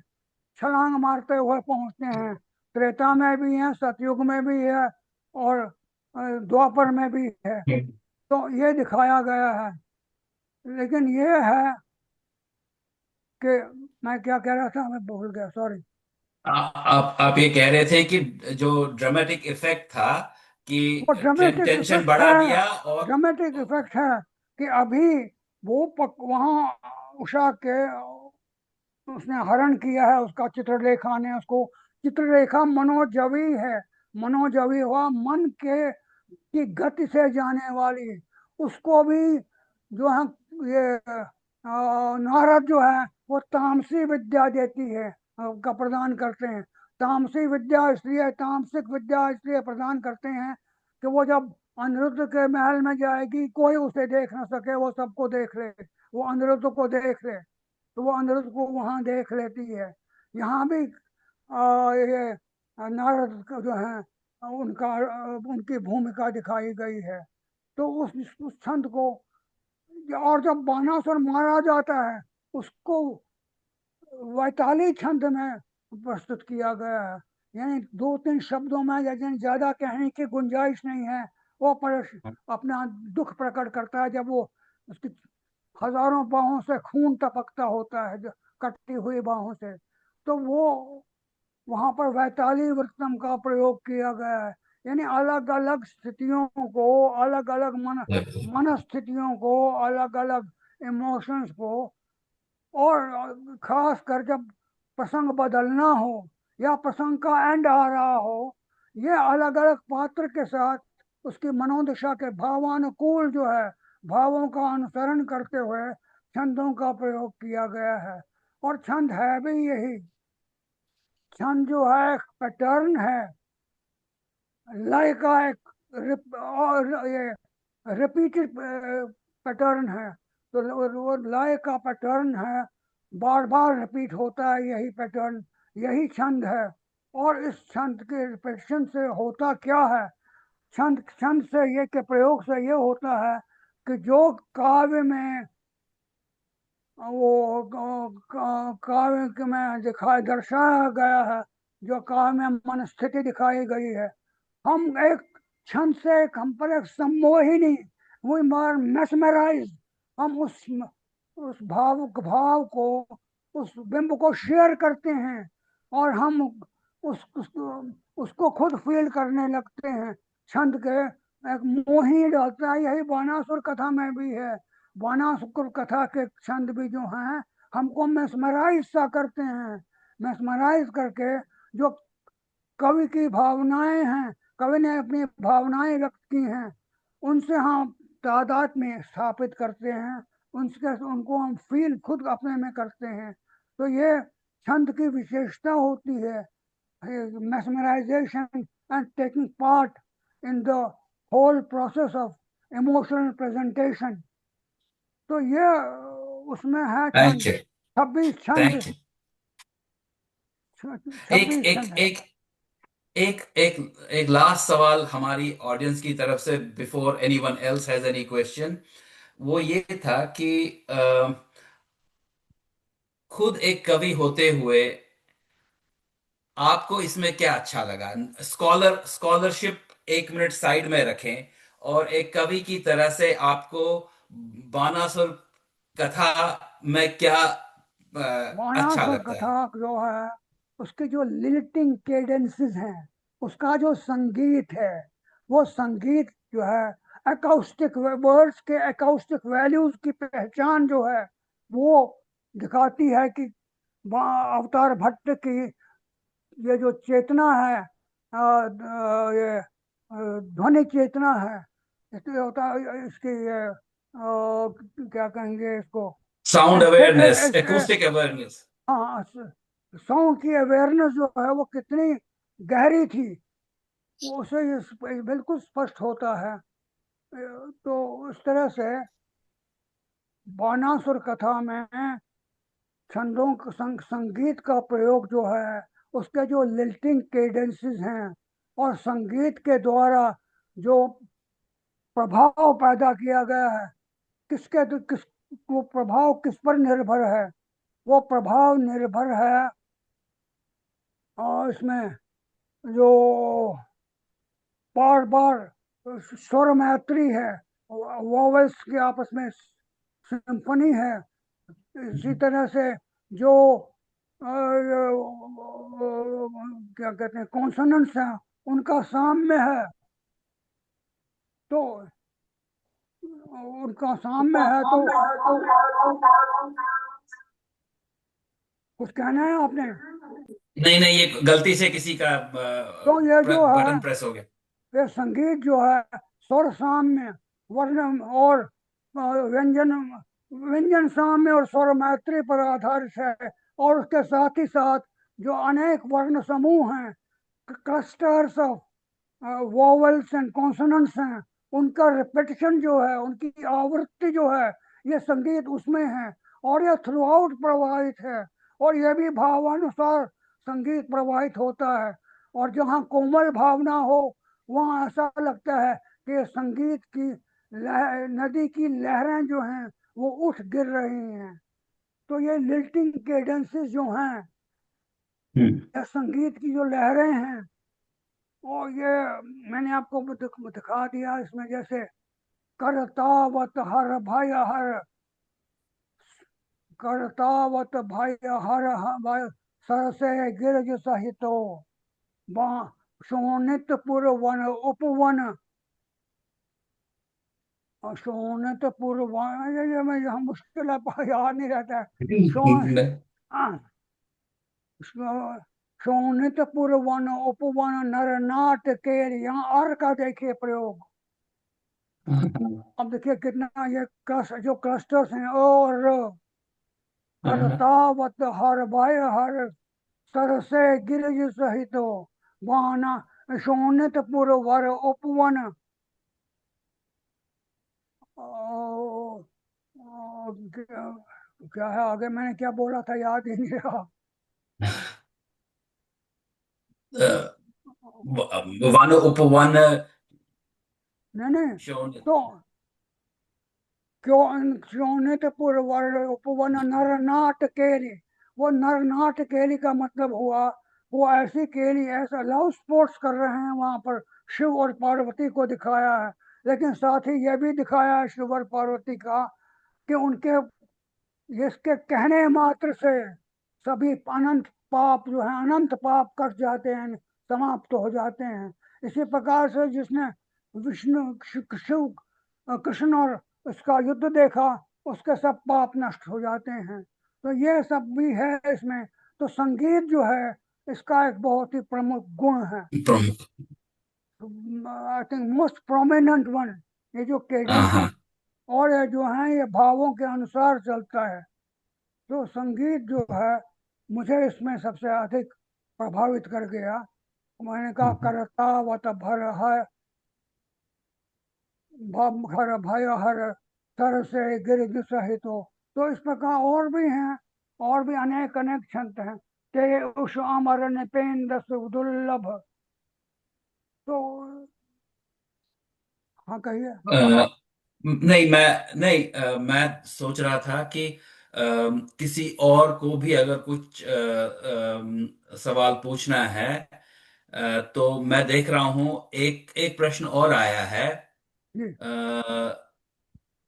छलांग मारते हुए पहुंचते हैं। त्रेता में भी है, सतयुग में भी है, और द्वापर में भी है। तो ये दिखाया गया है। लेकिन ये है कि मैं क्या कह रहा था, मैं भूल गया, सॉरी। आप ये कह रहे थे कि जो ड्रामेटिक इफेक्ट था कि वो ड्रामेटिक टेंशन इफेक्ट बढ़ा है, दिया और ड्रामेटिक इफेक्ट है कि अभी वो वहाँ उषा के उसने हरण किया है, उसका चित्रलेखा ने उसको। चित्रलेखा मनोजवी है। मनोजवी हुआ मन के की गति से जाने वाली। उसको भी जो है ये नारद जो है वो तामसी विद्या देती है, का प्रदान करते हैं। तामसी विद्या इसलिए, तामसिक विद्या इसलिए प्रदान करते हैं कि वो जब अनिरुद्ध के महल में जाएगी कोई उसे देख ना सके, वो सबको देख ले, वो अनिरुद्ध को देख ले, तो वो अनिरुद्ध को वहां देख लेती है। यहाँ भी ये नारद का जो है उनका उनकी भूमिका दिखाई गई है। तो उस छंद को, और जब बाणासुर मारा जाता है उसको वैताली छंद में प्रस्तुत किया गया है। यानी दो तीन शब्दों में, लेकिन ज्यादा कहने की गुंजाइश नहीं है। वो अपना दुख प्रकट करता है जब वो उसकी हजारों बाहों से खून टपकता होता है, जो कटी हुई बाहों से। तो वो वहां पर वैताली वृत्तम का प्रयोग किया गया है। यानी अलग अलग स्थितियों को, अलग अलग मनस्थितियों को, अलग अलग इमोशंस को, और खास कर जब प्रसंग बदलना हो या प्रसंग का एंड आ रहा हो, ये अलग अलग पात्र के साथ उसकी मनोदशा के भावानुकूल जो है, भावों का अनुसरण करते हुए छंदों का प्रयोग किया गया है। और छंद है भी यही। छंद जो है एक पैटर्न है, लय का एक और ये रिपीटेड पैटर्न है। तो वो लय का पैटर्न है, बार बार रिपीट होता है यही पैटर्न, यही छंद है। और इस छंद के रिपीटिशन से होता क्या है, छंद छंद से ये के प्रयोग से ये होता है कि जो काव्य में वो काव्य में दिखाई दर्शाया गया है, जो काव्य में मनस्थिति दिखाई गई है, हम एक क्षण से हम पर एक सम्मोहिनी, वी आर मेस्मराइज। हम उस भाव को, उस बिंब को शेयर करते हैं, और हम उसको खुद फील करने लगते हैं। छंद के एक मोही रहता है। यही बाणासुर कथा में भी है। बाणासुर कथा के छंद भी जो हैं हमको मेस्मराइज सा करते हैं। मेस्मराइज करके जो कवि की भावनाएं हैं, कवि ने अपनी भावनाएं व्यक्त की हैं, उनसे हम तादाद में स्थापित करते हैं। उनके उनको हम फील खुद अपने में करते हैं। तो ये छंद की विशेषता होती है, mesmerization and taking part in the whole process of emotional presentation। तो ये उसमें है थैंक छंद। यू 26 छंद, थैंक यू। एक 26 एक छंद है। एक एक एक एक लास्ट सवाल हमारी ऑडियंस की तरफ से, before anyone else has any question. वो ये था कि खुद एक कवि होते हुए आपको इसमें क्या अच्छा लगा? स्कॉलरशिप एक मिनट साइड में रखें, और एक कवि की तरह से आपको बानासुर कथा में क्या अच्छा बाणासुर लगता है? कथा जो है, उसके जो लिल्टिंग केडेंसेस हैं, उसका जो संगीत है, वो संगीत जो है अकाउस्टिक वर्ड्स के अकाउस्टिक वैल्यूज की पहचान जो है वो दिखाती है कि अवतार भट्ट की ये जो चेतना है, ये ध्वनि चेतना है, इसलिए होता इसकी ये क्या कहेंगे इसको, sound awareness, aesthetic. Acoustic awareness. हाँ, साउंड की अवेयरनेस जो है वो कितनी गहरी थी, वो उसे ये बिल्कुल स्पष्ट होता है। तो इस तरह से बाणासुर कथा में छंदों संगीत का प्रयोग जो है उसके जो लिल्टिंग केडेंसेस हैं और संगीत के द्वारा जो प्रभाव पैदा किया गया है, किस वो प्रभाव किस पर निर्भर है? वो प्रभाव निर्भर है और इसमें जो बार बार स्वर मैत्री है, वोवेल्स की आपस में सिम्फनी है। इसी तरह से जो क्या कहते हैं कॉन्सोनेंट्स हैं, उनका साम्य है। तो उनका साम्य है तो कुछ कहना है आपने? नहीं नहीं, ये गलती से किसी का तो ये जो है, बटन प्रेस हो गया। ये संगीत जो है स्वर साम्य, वर्ण और व्यंजन व्यंजन साम्य और स्वर मैत्री पर आधारित है। और उसके साथ ही साथ जो अनेक वर्ण समूह हैं, clusters of vowels and consonants हैं, उनका रिपीटिशन जो है, उनकी आवृत्ति जो है, ये संगीत उसमें है और यह थ्रू आउट प्रवाहित है। और यह भी भावानुसार संगीत प्रवाहित होता है। और जहाँ कोमल भावना हो, वहाँ ऐसा लगता है कि संगीत की नदी की लहरें जो हैं वो उठ गिर रही हैं। तो ये लिल्टिंग केडेंसेस जो हैं, या संगीत की जो लहरें हैं, और ये मैंने आपको दिखा दिया इसमें, जैसे करतावत हर भय हर, करतावत भय हर भय सरसे गिरज सहितो, शोणितपुर वन उपवन, शोणितपुर वन, ये मैं यहाँ मुश्किल है, याद नहीं रहता है। शोणितपुर वन उपवन नर नाट के, यहाँ अर् का देखिए प्रयोग। अब देखिए कितना ये जो क्लस्टर्स हैं, और करतावत हर भय हर सरसे गिरज सहितो, वाना शोणितपुर वर उपवन। क्या है आगे, मैंने क्या बोला था याद ही नहीं रहा। वन उपवन नहीं शोण। तो क्यों शोणितपुर वर उपवन नर नाट केली, वो नर नाट केली का मतलब हुआ वो ऐसी केली, ऐसा लव स्पोर्ट्स कर रहे हैं वहां पर, शिव और पार्वती को दिखाया है। लेकिन साथ ही यह भी दिखाया है शिव और पार्वती का कि उनके जिसके कहने मात्र से सभी अनंत पाप जो है, अनंत पाप कट जाते हैं, समाप्त हो जाते हैं। इसी प्रकार से जिसने विष्णु शिव कृष्ण और उसका युद्ध देखा, उसके सब पाप नष्ट हो जाते हैं। तो ये सब भी है इसमें। तो संगीत जो है, इसका एक बहुत ही प्रमुख गुण है, प्रमुख। I think most prominent one. ये जो केडेंसेस और ये जो है, ये भावों के अनुसार चलता है। तो संगीत जो है, मुझे इसमें सबसे अधिक प्रभावित कर गया। मैंने कहा करता वत भर है हर भय हर सर से गिरज सहितो। तो इस प्रकार और भी हैं, और भी अनेक अनेक छंद हैं। ते उष अमर निपेंद्र दुर्लभ। तो हाँ कहिए। नहीं मैं सोच रहा था कि किसी और को भी अगर कुछ सवाल पूछना है, तो मैं देख रहा हूं एक एक प्रश्न और आया है। जी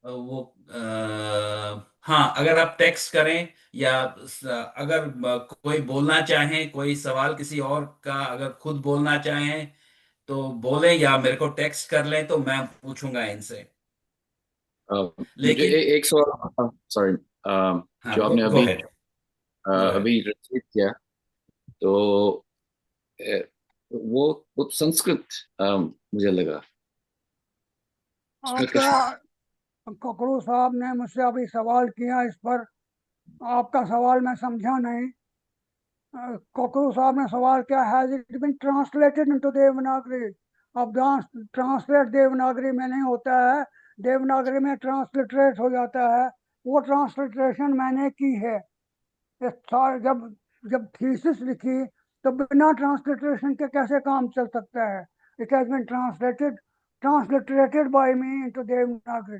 वो हाँ, अगर आप टेक्स्ट करें या अगर कोई बोलना चाहें, कोई सवाल किसी और का अगर खुद बोलना चाहें तो बोलें, या मेरे को टेक्स्ट कर लें तो मैं पूछूंगा इनसे। मुझे लेकिन एक सवाल, सॉरी, हाँ, जो आपने गो अहेड, गो अहेड। अभी रिसीव किया, तो अ, वो संस्कृत, मुझे लगा संस्कृत आपका ककड़ू साहब ने मुझसे अभी सवाल किया इस पर, आपका सवाल मैं समझा नहीं। ककड़ू साहब ने सवाल किया, has it been translated into Devanagari? अब ट्रांसलेट देवनागरी में नहीं होता है, देवनागरी में ट्रांसलिटरेट हो जाता है। वो ट्रांसलिट्रेशन मैंने की है। जब जब थीसिस लिखी तो बिना ट्रांसलिटरेशन के कैसे काम चल सकता है? It has been transliterated by me into Devanagari.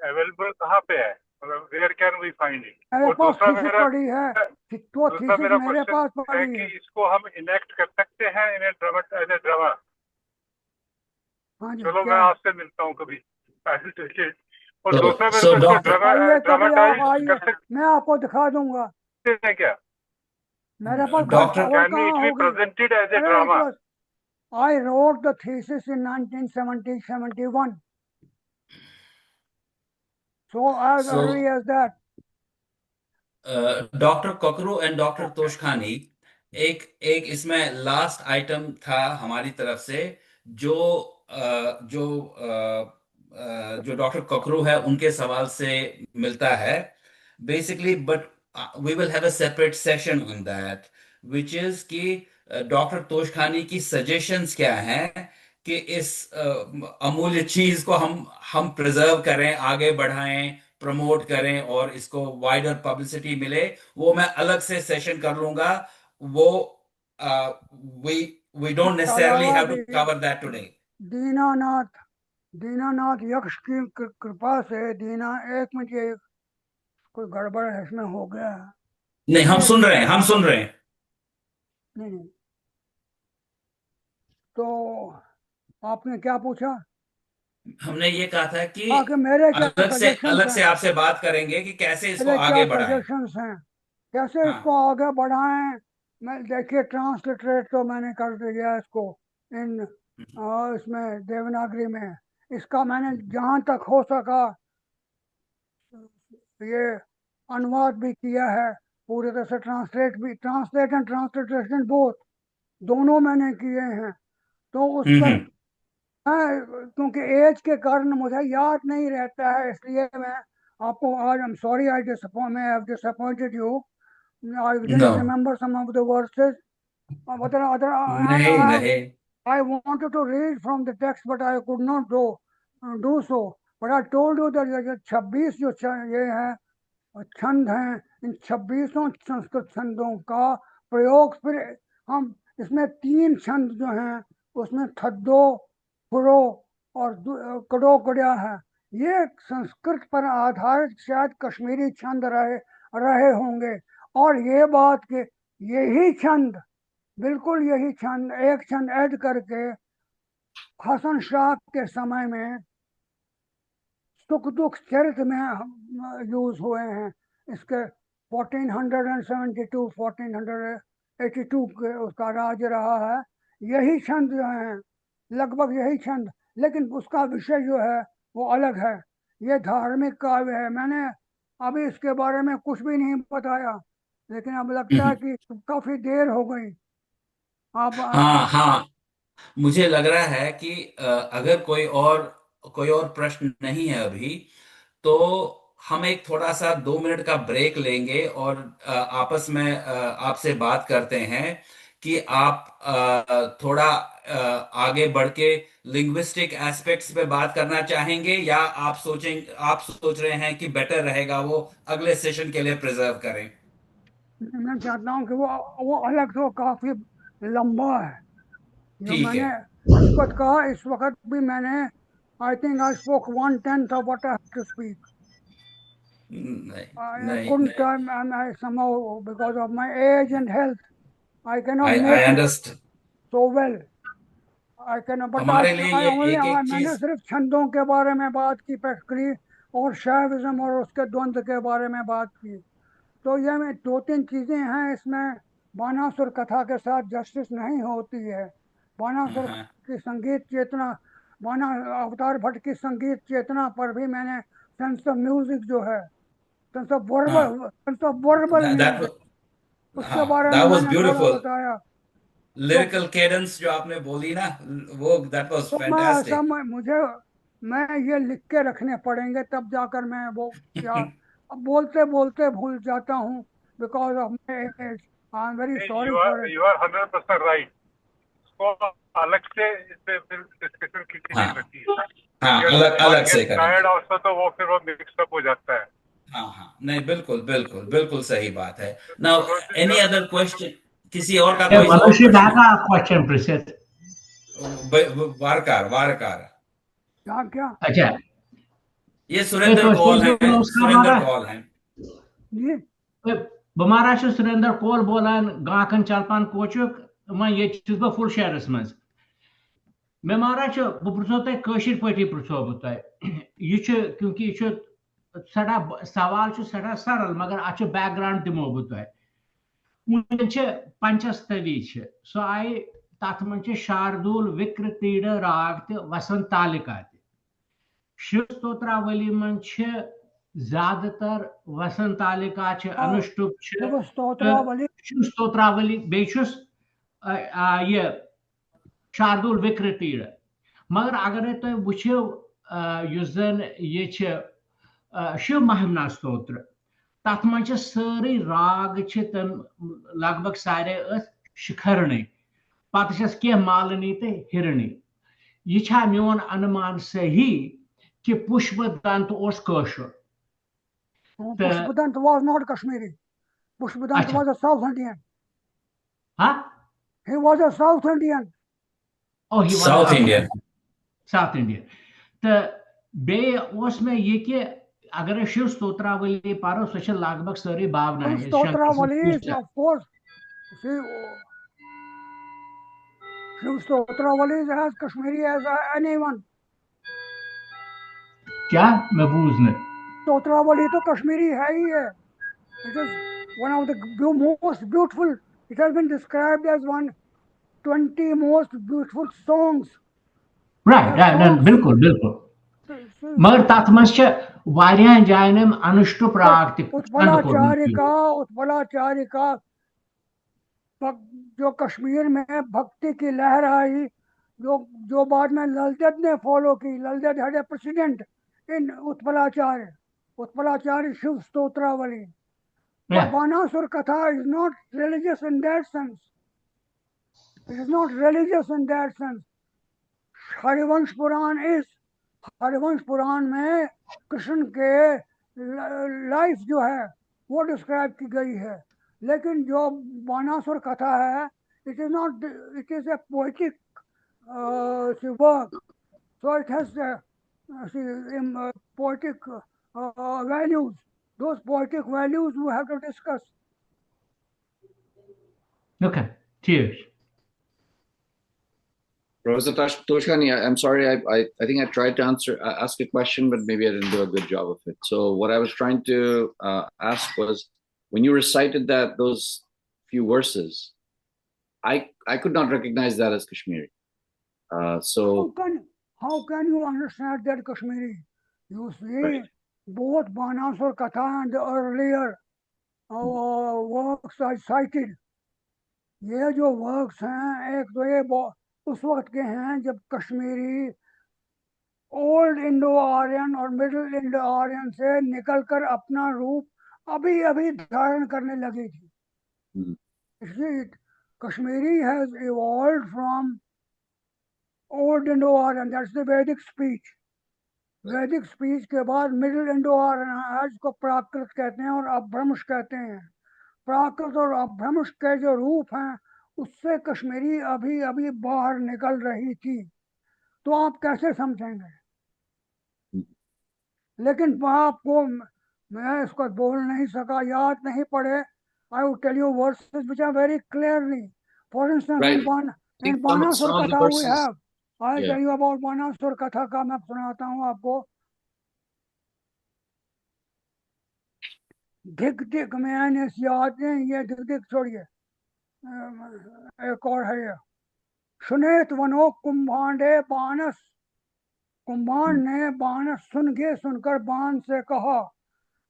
Available कहाँ पे है, मतलब where can we find it? मेरे और पास दूसरा थीसिस मेरा पड़ी है, तो दूसरा थीसिस मेरा मेरे पास क्वेश्चन है पड़ी कि है। इसको हम इनेक्ट कर सकते हैं in drama, as a drama? हाँ जी, चलो मैं क्या? आपसे मिलता हूँ कभी। I will take it। और So, दूसरा मेरे so को इसको doctor, आइए कभी आप ड्रामाटाइज आइए, कर मैं आपको दिखा दूंगा। सकते हैं क्या? मेरे पास doctor, और कैन कहाँ इट बी होगी? प्रेजेंटेड एज ए अरे drama? I wrote the thesis in 1971, so as early so as that. Doctor Kakru and doctor okay. Toshkhani, एक एक इसमें लास्ट आइटम था हमारी तरफ से, जो जो डॉक्टर ककरू है उनके सवाल से मिलता है basically, but we will have a separate session on that, which is कि डॉक्टर तोशखानी की सजेशंस क्या हैं कि इस अमूल्य चीज को हम प्रिजर्व करें, आगे बढ़ाएं, प्रमोट करें और इसको वाइडर पब्लिसिटी मिले। वो मैं अलग से सेशन कर लूंगा। वो वी वी डोंट इसके नेसेसरली अलावा हैव टू भी cover that today. Dinanath Dinanath यक्ष की कृपा से दीना, एक मिनट, ये कोई गड़बड़ है इसमें हो गया है। नहीं, हम एक सुन रहे मिनट, हैं, हम सुन रहे हैं। नहीं नहीं, तो आपने क्या पूछा? हमने ये कहा था कि हाँ, कि मेरे क्या अलग सजेशंस हैं, से आपसे बात करेंगे कि कैसे इसको मेरे क्या आगे बढ़ाएं। सजेशंस हैं, कैसे हाँ। इसको आगे बढ़ाएं। मैं देखिए, ट्रांसलिटरेट तो मैंने कर दिया इसको इन इसमें देवनागरी में। इसका मैंने जहाँ तक हो सका ये अनुवाद भी किया है, पूरी तरह से ट्रांसलेट एंड ट्रांसलिटरेशन बोथ, दोनों मैंने किए हैं। तो उस हम्म। पर मैं, क्योंकि एज के कारण मुझे याद नहीं रहता है, इसलिए मैं आपको आज, I am sorry, I have disappointed you. I no, didn't remember some of the verses. And नहीं नहीं। I wanted to read from the text, but I could not do so. But I told you that ये 26 जो ये है छंद हैं, इन 26 संस्कृत छंदों का प्रयोग फिर हम इसमें 3 छंद जो हैं उसमें थद्दो, फुरो और कड़ो कड़िया है। ये संस्कृत पर आधारित शायद कश्मीरी छंद रहे रहे होंगे। और ये बात कि यही छंद, बिल्कुल यही छंद, एक छंद ऐड करके हसन शाह के समय में सुख दुख चरित में यूज हुए हैं। इसके 1472 1482 के उसका राज रहा है। यही छंद जो है, लगभग यही छंद, लेकिन उसका विषय जो है वो अलग है। ये धार्मिक काव्य है। मैंने अभी इसके बारे में कुछ भी नहीं बताया, लेकिन अब लगता है कि काफी देर हो गई। आप हाँ हाँ, मुझे लग रहा है कि अगर कोई और प्रश्न नहीं है अभी, तो हम एक थोड़ा सा 2 मिनट का ब्रेक लेंगे और आपस में आपसे बात करते हैं कि आप थोड़ा आगे बढ़ के लिंग्विस्टिक एस्पेक्ट्स पे बात करना चाहेंगे, या आप सोच रहे हैं कि बेटर रहेगा वो अगले सेशन के लिए प्रिजर्व करें। मैं चाहता हूँ कि वो अलग तो काफी लंबा है। जो ठीक है। मैंने इस वक्त कहा, इस वक्त भी मैंने, I think I spoke 1/10 of what I have to speak. नहीं I नहीं couldn't नहीं, time, and I somehow, because of my age and health, I cannot I make it understand. so well. I cannot, but हमारे लिए I ये only, एक एक मैंने चीज। सिर्फ छंदों के बारे में बात की प्रैक्टिकली, और शैविज्म और उसके द्वंद्व के बारे में बात की। तो ये में 2-3 चीजें हैं इसमें। बानासुर कथा के साथ जस्टिस नहीं होती है। बानासुर हाँ की संगीत चेतना, बाना अवतार भट्ट की संगीत चेतना पर भी मैंने सेंस ऑफ म्यूजिक जो है, हाँ, sense of verbal that music, उसके हाँ, बारे में दैट वाज मैंने थोड़ा ब्यूटीफुल। बताया। तो लिरिकल केडेंस जो आपने बोली ना, वो दैट वाज मैं ऐसा, फैंटास्टिक। मैं ये लिख के रखने पड़ेंगे, तब जाकर मैं वो क्या, अब बोलते बोलते भूल जाता हूँ, because of my age. I am very sorry for it. You are 100% right. इसको अलग से इस पे फिर डिस्कशन हाँ कीजिएगा कि हाँ, अगर अलग वन अलग से गेट्स करेंगे। टायर्ड आल्सो तो वो फिर वो मिक्सअप हो जाता है। हाँ हाँ, नहीं, बिल्कुल बिल्कुल बिल्कुल सही बात है। Now, Manoj ji, any other question? किसी और का कोई और मनुष्य प्रश्न भागा क्वेश्चन प्रसिद्ध वारकार वारकार क्या क्या अच्छा ये सुरेंद्र कौल है सुरेंद्र है कौल है जी बमारा सुरेंद्र कौल बोलान गाकन चलपान कोचुक मैं ये बह फुल शेयरस मज मे महाराज बह पृछो तुम कशिर पे पृछो बह तुम क्योंकि यह सड़ा सवाल सड़ा सरल मगर अ बैकग्राउंड दिमो बह तुम पंचस्तवी सो आई तथ मन शार्दुल विकृतीड राग तो वसंत तालिका शिव स्तोत्रावली मन ज्यादातर वसंत तालिका अनुष्टुप शिव स्तोत्रावली शिव स्तोत्रावली बेचुस ये शार्दुल विकृतीड मगर अगर तुम वुचो जन ये शिव महिमना स्तोत्र तथ मन सारे राग तम लगभग सारे शिखरणी पत कह मालिनी तो हिरणी यह मोन अनुमान सही कि Pushpadant कशुर Pushpadant was not Kashmiri. Pushpadant Acha. was a South Indian. हाँ He was a South Indian. Oh, he was south Indian south Indian तो बे में ये कि अगर शिव स्तोत्रावली पारो सो लगभग सारी भावना Shiv Stotravali is, of course, see, Shiv Stotravali is as Kashmiri as anyone. क्या मैं बूझ नहीं Stotravali तो कश्मीरी है ही है. It is one of the most beautiful. It has been described as 20 most beautiful songs. Right बिल्कुल बिल्कुल मगर तथ मज जायन अनुष्टुप राग उत्पलाचार्य का जो कश्मीर में भक्ति की लहर आई जो बाद में ललदत ने फॉलो की. Lalded had a precedent in Utpalacharya Shiva Stotravali. Banasur Katha is not religious in that sense. It is not religious in that sense. Harivansh Purana इस हरिवंश पुराण में कृष्ण के लाइफ जो है वो डिस्क्राइब की गई है. लेकिन जो बानासुर कथा है it is not, it is a poetic work. So it has poetic values. Those poetic values we have to discuss. Okay, cheers. Professor Toshkani, I'm sorry. I think I tried to ask a question, but maybe I didn't do a good job of it. So what I was trying to ask was, when you recited those few verses, I could not recognize that as Kashmiri. So how can you understand that Kashmiri? You see, right. Both Banasur Katha and the earlier works I cited. ये जो works हैं एक तो ये उस वक्त के हैं जब कश्मीरी ओल्ड इंडो आर्यन और मिडिल इंडो आर्यन से निकलकर अपना रूप अभी अभी धारण करने लगी थी. इसलिए Kashmiri has evolved from old Indo Aryan. That's the Vedic speech. Vedic speech के बाद मिडिल इंडो आर्यन है जिसको प्राकृत कहते हैं और अपभ्रंश कहते हैं. प्राकृत और अपभ्रंश के जो रूप हैं उससे कश्मीरी अभी अभी बाहर निकल रही थी. तो आप कैसे समझेंगे? लेकिन आपको मैं इसको बोल नहीं सका, याद नहीं पड़े. I will tell you verses which are very clearly. For instance, right. in Banasur Katha we have. I'll tell you about Banasur Katha का मैं सुनाता हूँ आपको. धिक धिक में आने से याद नहीं, ये धिक धिक छोड़िए. एक और है ये. सुनेत वनो कुंभांडे बानस. कुंभांड ने बानस सुनकर बान से कहा,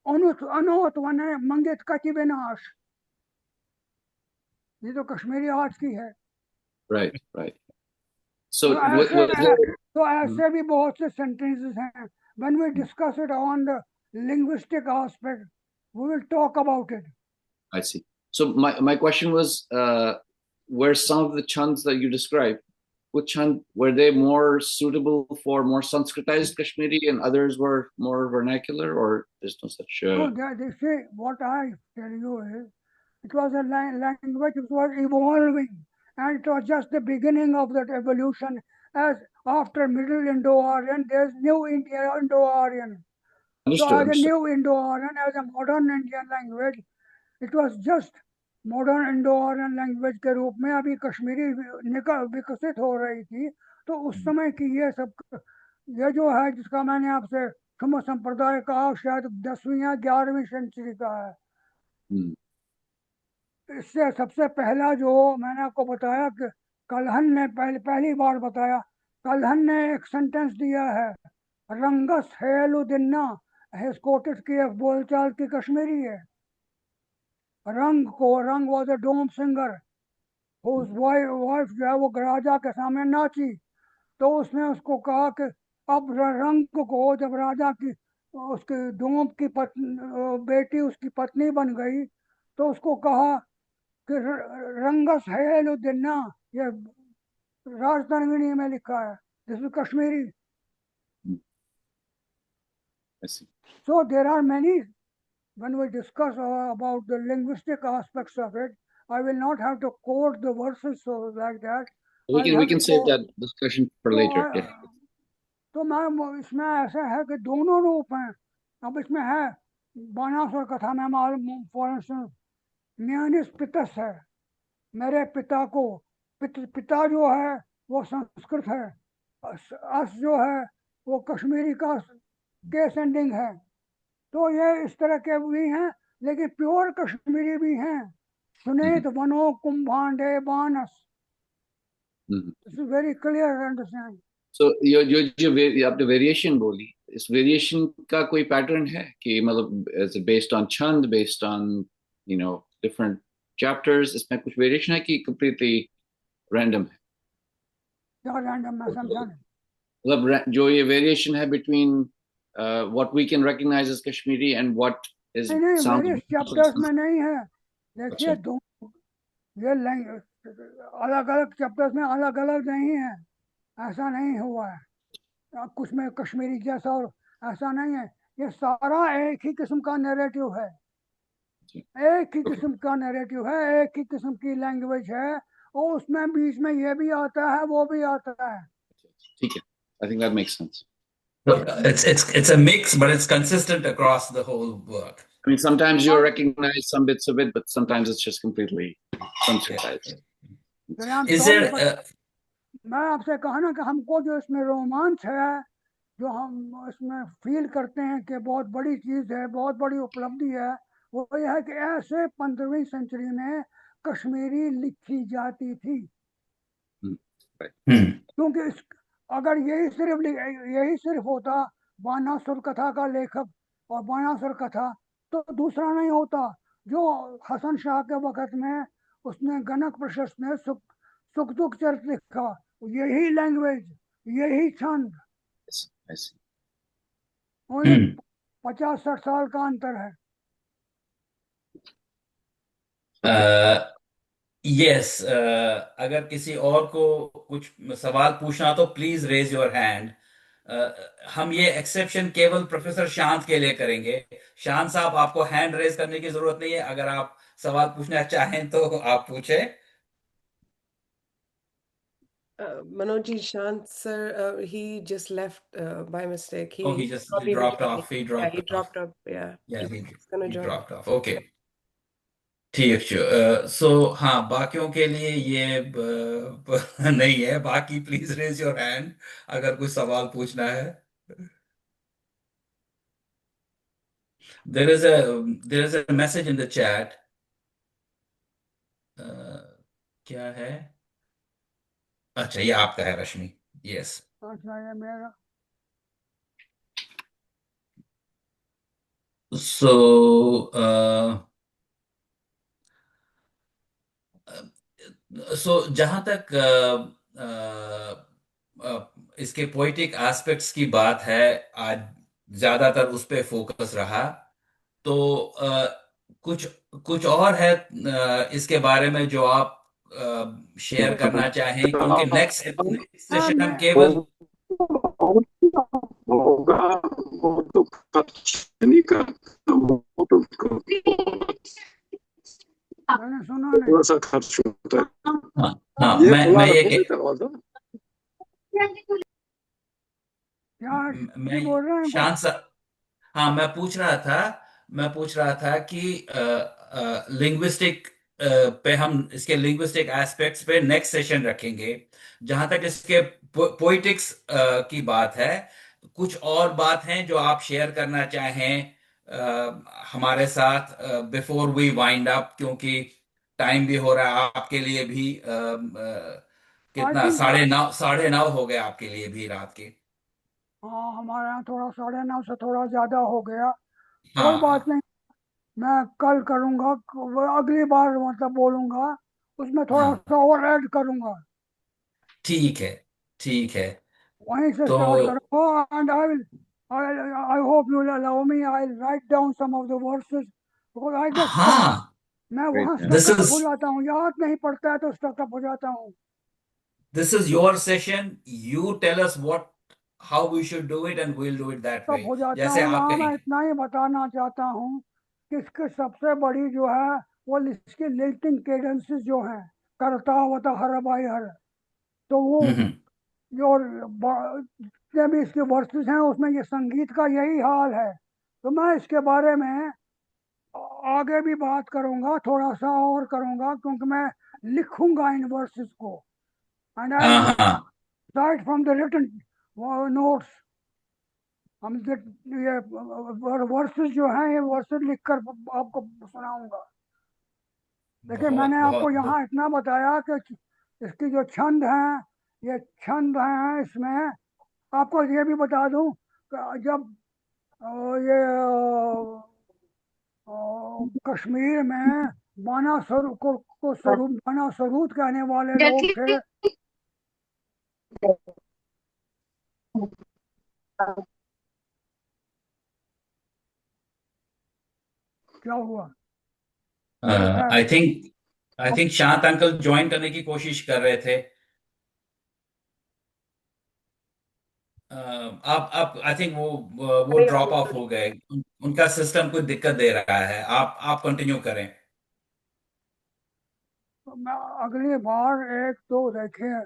अनोत वने मंगित कति विनाश. ये तो कश्मीरी आर्ट की है. Right. So ऐसे भी बहुत से sentences हैं. When we discuss it on the linguistic aspect, we will talk about it. I see. So my question was, were some of the chants that you described, which chant were they more suitable for more Sanskritized Kashmiri and others were more vernacular, or there's no such? No, they say what I tell you is It was a language which was evolving, and it was just the beginning of that evolution. As after Middle Indo-Aryan, there's New Indo-Aryan. So Understood. as a Understood. New Indo-Aryan, as a modern Indian language, it was just modern Indo Aryan language के रूप में अभी कश्मीरी विकसित हो रही थी। तो उस समय की ये सब, ये जो है जिसका मैंने आपसे शुम्भ संप्रदाय कहा, शायद 10वीं या 11वीं सेंचुरी का है। Hmm. इससे सबसे पहला जो मैंने आपको बताया कि कल्हन ने पहली बार बताया, कल्हन ने एक सेंटेंस दिया है, रंगस हेलुदिन्ना, कोटेड की एक बोलचाल की कश्मीरी है। Rang was a Dom singer whose wife जो है वो राजा के सामने नाची। तो उसने उसको कहा कि अब रंग को, जब राजा की उसके डोम की बेटी उसकी पत्नी बन गई, तो उसको कहा कि रंगस हेलुदिन्ना, ये राजतरंगिणी में लिखा है, this is Kashmiri. I see. So there are many, when we discuss about the linguistic aspects of it, I will not have to quote the verses so like that. We can save that discussion for तो later. Yeah. तो मैं इसमें ऐसा है कि दोनों रूप हैं। अब इसमें है बाणासुर कथा में मालूम, फॉर इंस्टेंस, म्यानिस पितस है, मेरे पिता को, पिता जो है वो संस्कृत है, अस जो है वो कश्मीरी का केस एंडिंग है। तो ये इस तरह के भी हैं, लेकिन प्योर कश्मीरी भी हैं। सुनेत वनो कुंभांडे बानस, Mhm. This is very clear understand. So जो आपने वेरिएशन बोली, इस वेरिएशन का कोई पैटर्न है कि मतलब is it based on chand, based on different chapters, इसमें कुछ वेरिएशन है कि completely random है? क्या रैंडम, मैं समझा नहीं। मतलब जो ये वेरिएशन है between what we can recognize as Kashmiri and what is नहीं, sounds मेरे चैप्टर्स में नहीं है। देखिए अच्छा। दो ये अलग अलग चैप्टर्स में अलग अलग नहीं है, ऐसा नहीं हुआ है। कुछ में कश्मीरी जैसा और ऐसा नहीं है, ये सारा एक ही किस्म का नैरेटिव है, एक ही किस्म का नैरेटिव है, एक ही किस्म की लैंग्वेज है, और उसमें बीच में ये भी आता है वो भी आता है। ठीक है, I think that makes sense. It's a mix, but it's consistent across the whole work. I mean, sometimes you recognize some bits of it, but sometimes it's just completely unsubsidized. Is there मैं आपसे कहा ना कि हमको जो इसमें रोमांच है, जो हम इसमें फील करते हैं कि बहुत बड़ी चीज है, बहुत बड़ी उपलब्धि है, वो ये है कि ऐसे 15वीं सेंचुरी में कश्मीरी लिखी जाती थी। क्योंकि अगर यही सिर्फ होता बाणासुर कथा का लेखक और बाणासुर कथा, तो दूसरा नहीं होता। जो हसन शाह के वक्त में उसने गणक प्रशस्त में सुख चरित लिखा, यही लैंग्वेज, यही छंद, ओनली 50-60 साल का अंतर है। यस, अगर किसी और को कुछ सवाल पूछना तो प्लीज रेज योर हैंड। हम ये एक्सेप्शन केवल प्रोफेसर शांत के लिए करेंगे। शांत साहब, आपको हैंड रेज करने की जरूरत नहीं है, अगर आप सवाल पूछना चाहें तो आप पूछें। Manoj Shant sir, he just left by mistake. He just probably dropped will off. He join. Yeah, he dropped dropped off. Yeah, Yeah, he's gonna he join. dropped off. Okay. ठीक सो हाँ, बाकियों के लिए ये नहीं है। बाकी प्लीज रेज योर हैंड अगर कुछ सवाल पूछना है। there is a message in the chat. क्या है? अच्छा, ये आपका है रश्मि। यस। अच्छा, ये मेरा। सो जहां तक इसके पोइटिक एस्पेक्ट्स की बात है, आज ज्यादातर उस पे फोकस रहा। तो कुछ कुछ और है इसके बारे में जो आप शेयर करना चाहें, क्योंकि नेक्स्ट सेशन हम केवल होगा वो तो कुछ नहीं करता, वो तो मैंने सुना नहीं। थोड़ा सा खर्च होता है। हाँ हाँ ये खुला मैं ये रखोगे कह- दरवाजा? क्या मैं जी बोल रहे हैं कुछ? शांत सा हाँ मैं पूछ रहा था कि लिंग्विस्टिक पे हम इसके लिंग्विस्टिक एस्पेक्ट्स पे नेक्स्ट सेशन रखेंगे। जहां तक इसके पोइटिक्स की बात है, कुछ और बात हैं जो आप शेयर करना चाहें हमारे साथ बिफोर वी वाइंड अप, क्योंकि टाइम भी हो रहा है आपके लिए भी आई कितना थिंक, 9:30 हो गए आपके लिए भी रात के। हाँ हमारे यहाँ थोड़ा 9:30 से थोड़ा ज्यादा हो गया। कोई हाँ बात हाँ नहीं, मैं कल करूँगा, अगली बार मतलब बोलूँगा, उसमें थोड़ा हाँ सा और ऐड करूँगा। ठीक है ठीक है। वहीं से तो स्टार्ट करूँगा, and I hope you will allow me, I write down some of the verses because I get stuck. हाँ, मैं Great. वहाँ Yeah. दिस स्टकअप इज हो जाता हूँ, याद नहीं पड़ता है तो स्टकअप हो जाता हूँ। This is your session, you tell us what how we should do it and we will do it that way, stuck up हो जाता जैसे हूँ। आप यहाँ मैं कहेंगे। इतना ही बताना चाहता हूँ कि इसकी सबसे बड़ी जो है वो इसकी लिल्टिंग केडेंसेस जो हैं, करता होता हर बाई हर, तो वो हम्म। जो जितने भी इसके वर्सेस हैं उसमें ये संगीत का यही हाल है। तो मैं इसके बारे में आगे भी बात करूंगा, थोड़ा सा और करूंगा, क्योंकि मैं लिखूंगा इन वर्सेस को, एंड आई हाँ हाँ right from the written notes. हम ये वर्सेस जो हैं ये वर्सेस लिखकर आपको सुनाऊंगा। देखिए मैंने बहुत आपको बहुत यहाँ इतना बताया कि इसकी जो छंद हैं, ये छंद हैं इसमें। आपको ये भी बता दूं कि जब ये कश्मीर में बाना स्वरूप को स्वरूप बाना स्वरूप कहने वाले लोग थे। क्या हुआ? खैर, आई थिंक शांत अंकल ज्वाइन करने की कोशिश कर रहे थे। आप आई थिंक वो ड्रॉप ऑफ हो गए, उनका सिस्टम कुछ दिक्कत दे रहा है। आप कंटिन्यू करें। तो मैं अगली बार एक तो देखिए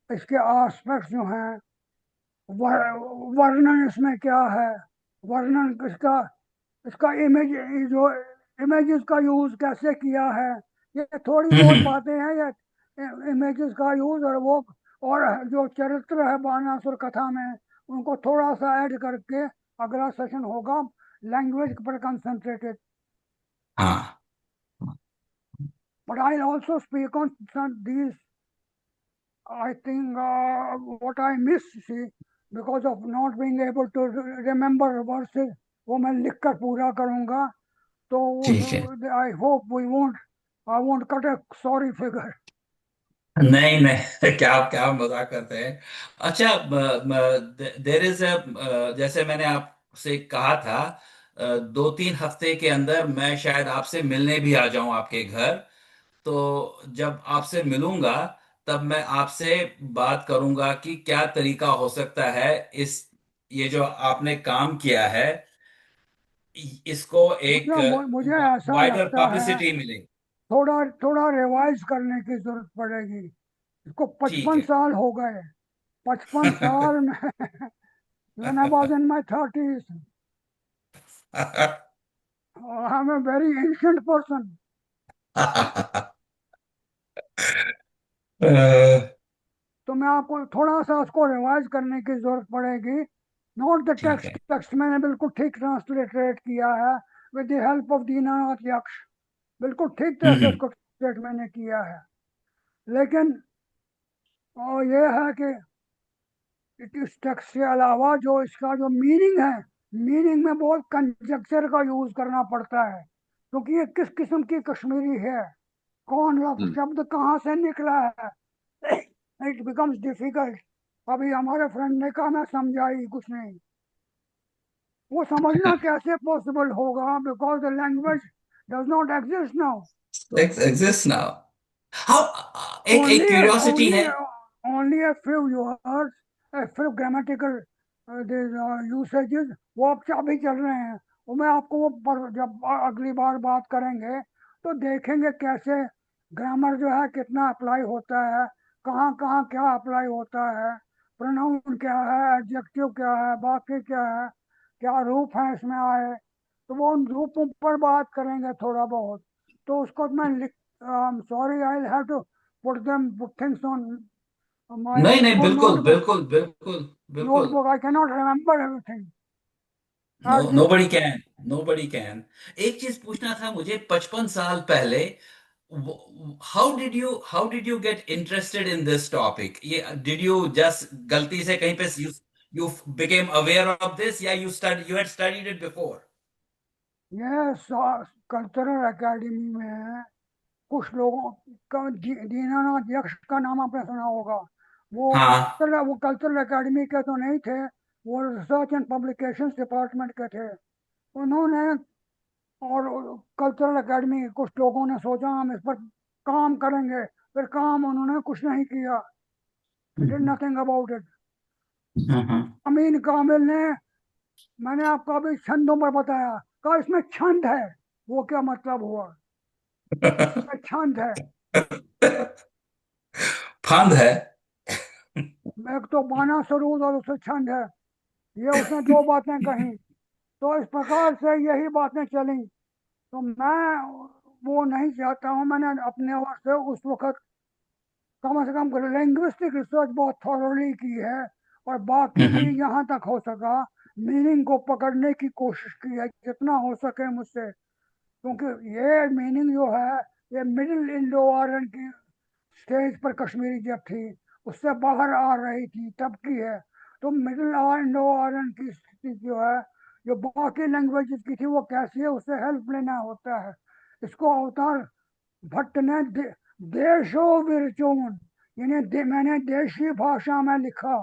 इसके एस्पेक्ट्स जो हैं, वर्णन इसमें क्या है, वर्णन किसका, इसका इमेज, जो इमेजेस का यूज कैसे किया है, ये थोड़ी बहुत हम्म। बातें हैं ये इमेजेस का यूज, और वो और जो चरित्र है बानासुर कथा में उनको थोड़ा सा ऐड करके अगला सेशन होगा लैंग्वेज पर कंसंट्रेटेड। हाँ but I also speak on these, I think what I miss, see, because of not being able to remember verses, वो मैं लिख कर पूरा करूँगा। तो ठीक है। I hope we won't, I won't cut a sorry figure. नहीं नहीं क्या आप क्या मजाक करते हैं। अच्छा, देर इज जैसे मैंने आपसे कहा था 2-3 हफ्ते के अंदर मैं शायद आपसे मिलने भी आ जाऊं आपके घर। तो जब आपसे मिलूंगा तब मैं आपसे बात करूंगा कि क्या तरीका हो सकता है इस ये जो आपने काम किया है इसको एक मुझे ऐसा वाइडर लगता है पब्लिसिटी मिले। थोड़ा थोड़ा रिवाइज करने की जरूरत पड़ेगी। इसको ठीक 55 है। साल हो गए। 55 साल में when I was in my 30s, I'm a very ancient person। तो मैं आपको थोड़ा सा उसको रिवाइज करने की जरूरत पड़ेगी। नोट द ठीक टेक्स्ट, है। टेक्स्ट मैंने बिल्कुल ठीक ट्रांसलेट किया है with the help of Dinanath यक्ष, बिल्कुल ठीक तरह से हम्म। उसको ट्रांसलेट मैंने किया है। लेकिन और ये है कि इस टेक्स्ट के अलावा जो इसका जो मीनिंग है, मीनिंग में बहुत कंजक्चर का यूज करना पड़ता है, क्योंकि ये किस किस्म की कश्मीरी है, कौन लफ्ज Hmm. शब्द कहाँ से निकला है, इट बिकम्स डिफिकल्ट। अभी हमारे फ्रेंड ने कहा मैं समझा ही कुछ नहीं, वो समझना कैसे पॉसिबल होगा, because the language does not exist now. Exist now. How एक only क्यूरियोसिटी only है। only a few words, a few grammatical usages वो अब अभी चल रहे हैं। वो मैं आपको वो जब अगली बार बात करेंगे तो देखेंगे कैसे ग्रामर जो है कितना अप्लाई होता है, कहाँ कहाँ क्या अप्लाई होता है, प्रोनाउन क्या है, एडजेक्टिव क्या है, बाकी क्या है, क्या रूप है इसमें आए, तो वो उन रूपों पर बात करेंगे थोड़ा बहुत। तो उसको मैं लिख, sorry, I have to put things on my नहीं नहीं, बिल्कुल नोटबुक। बिल्कुल बिल्कुल बिल्कुल। Notebook, I can not remember everything no, at this. Nobody can, nobody can. एक चीज पूछना था मुझे, 55 साल पहले, how did you get interested in this topic? ये डिड यू जस्ट गलती से कहीं पे you became aware of this, या you had studied it before? ये कल्चरल एकेडमी में कुछ लोगों का, दीनानाथ यक्ष का नाम आपने सुना होगा। हाँ। वो कल्चरल एकेडमी के तो नहीं थे, वो रिसर्च एंड पब्लिकेशंस डिपार्टमेंट के थे। उन्होंने, और कल्चरल एकेडमी के कुछ लोगों ने सोचा हम इस पर काम करेंगे, फिर काम उन्होंने कुछ नहीं किया, डिड नथिंग अबाउट इट। हम्म। अमीन कामिल ने, मैंने आपको अभी छंदों पर बताया, कहा इसमें छंद है। वो क्या मतलब हुआ? इसमें छंद है। फंद है। एक तो बाना सरूद और उससे छंद है, ये उसने दो बातें कही। तो इस प्रकार से यही बातें चली। तो मैं वो नहीं चाहता हूँ, मैंने अपने ओर से उस वक्त कम से कम लिंग्विस्टिक रिसर्च बहुत थॉरोली की है, और बाकी भी हम्म। यहाँ तक हो सका मीनिंग को पकड़ने की कोशिश की है जितना हो सके मुझसे। क्योंकि ये मीनिंग जो है, ये मिडिल इंडो आर्यन की स्टेज पर कश्मीरी जब थी, उससे बाहर आ रही थी तब की है। तो मिडिल इंडो आर्यन की स्थिति जो है, जो बाकी लैंग्वेजेस की थी वो कैसी है, उससे हेल्प लेना होता है। इसको अवतार भट्ट ने देशो विरचोन, यानी मैंने देशी भाषा में लिखा।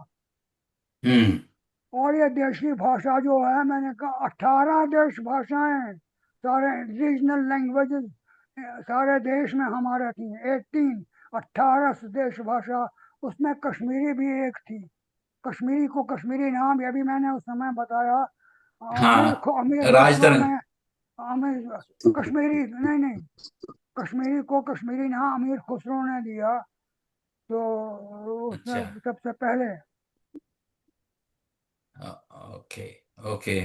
हम्म। और ये देशी भाषा जो है, मैंने कहा 18 देश भाषाएं, सारे रीजनल लैंग्वेजेस सारे देश में हमारे थी, 18 देश भाषा, उसमें कश्मीरी भी एक थी। कश्मीरी को कश्मीरी नाम, ये भी मैंने उस समय बताया। हाँ, अमीर खुसरो राजधर। ने, अमीर कश्मीरी नहीं नहीं, कश्मीरी को कश्मीरी नाम अमीर खुसरो ने दिया। तो उसने अच्छा। सबसे पहले, ओके ओके।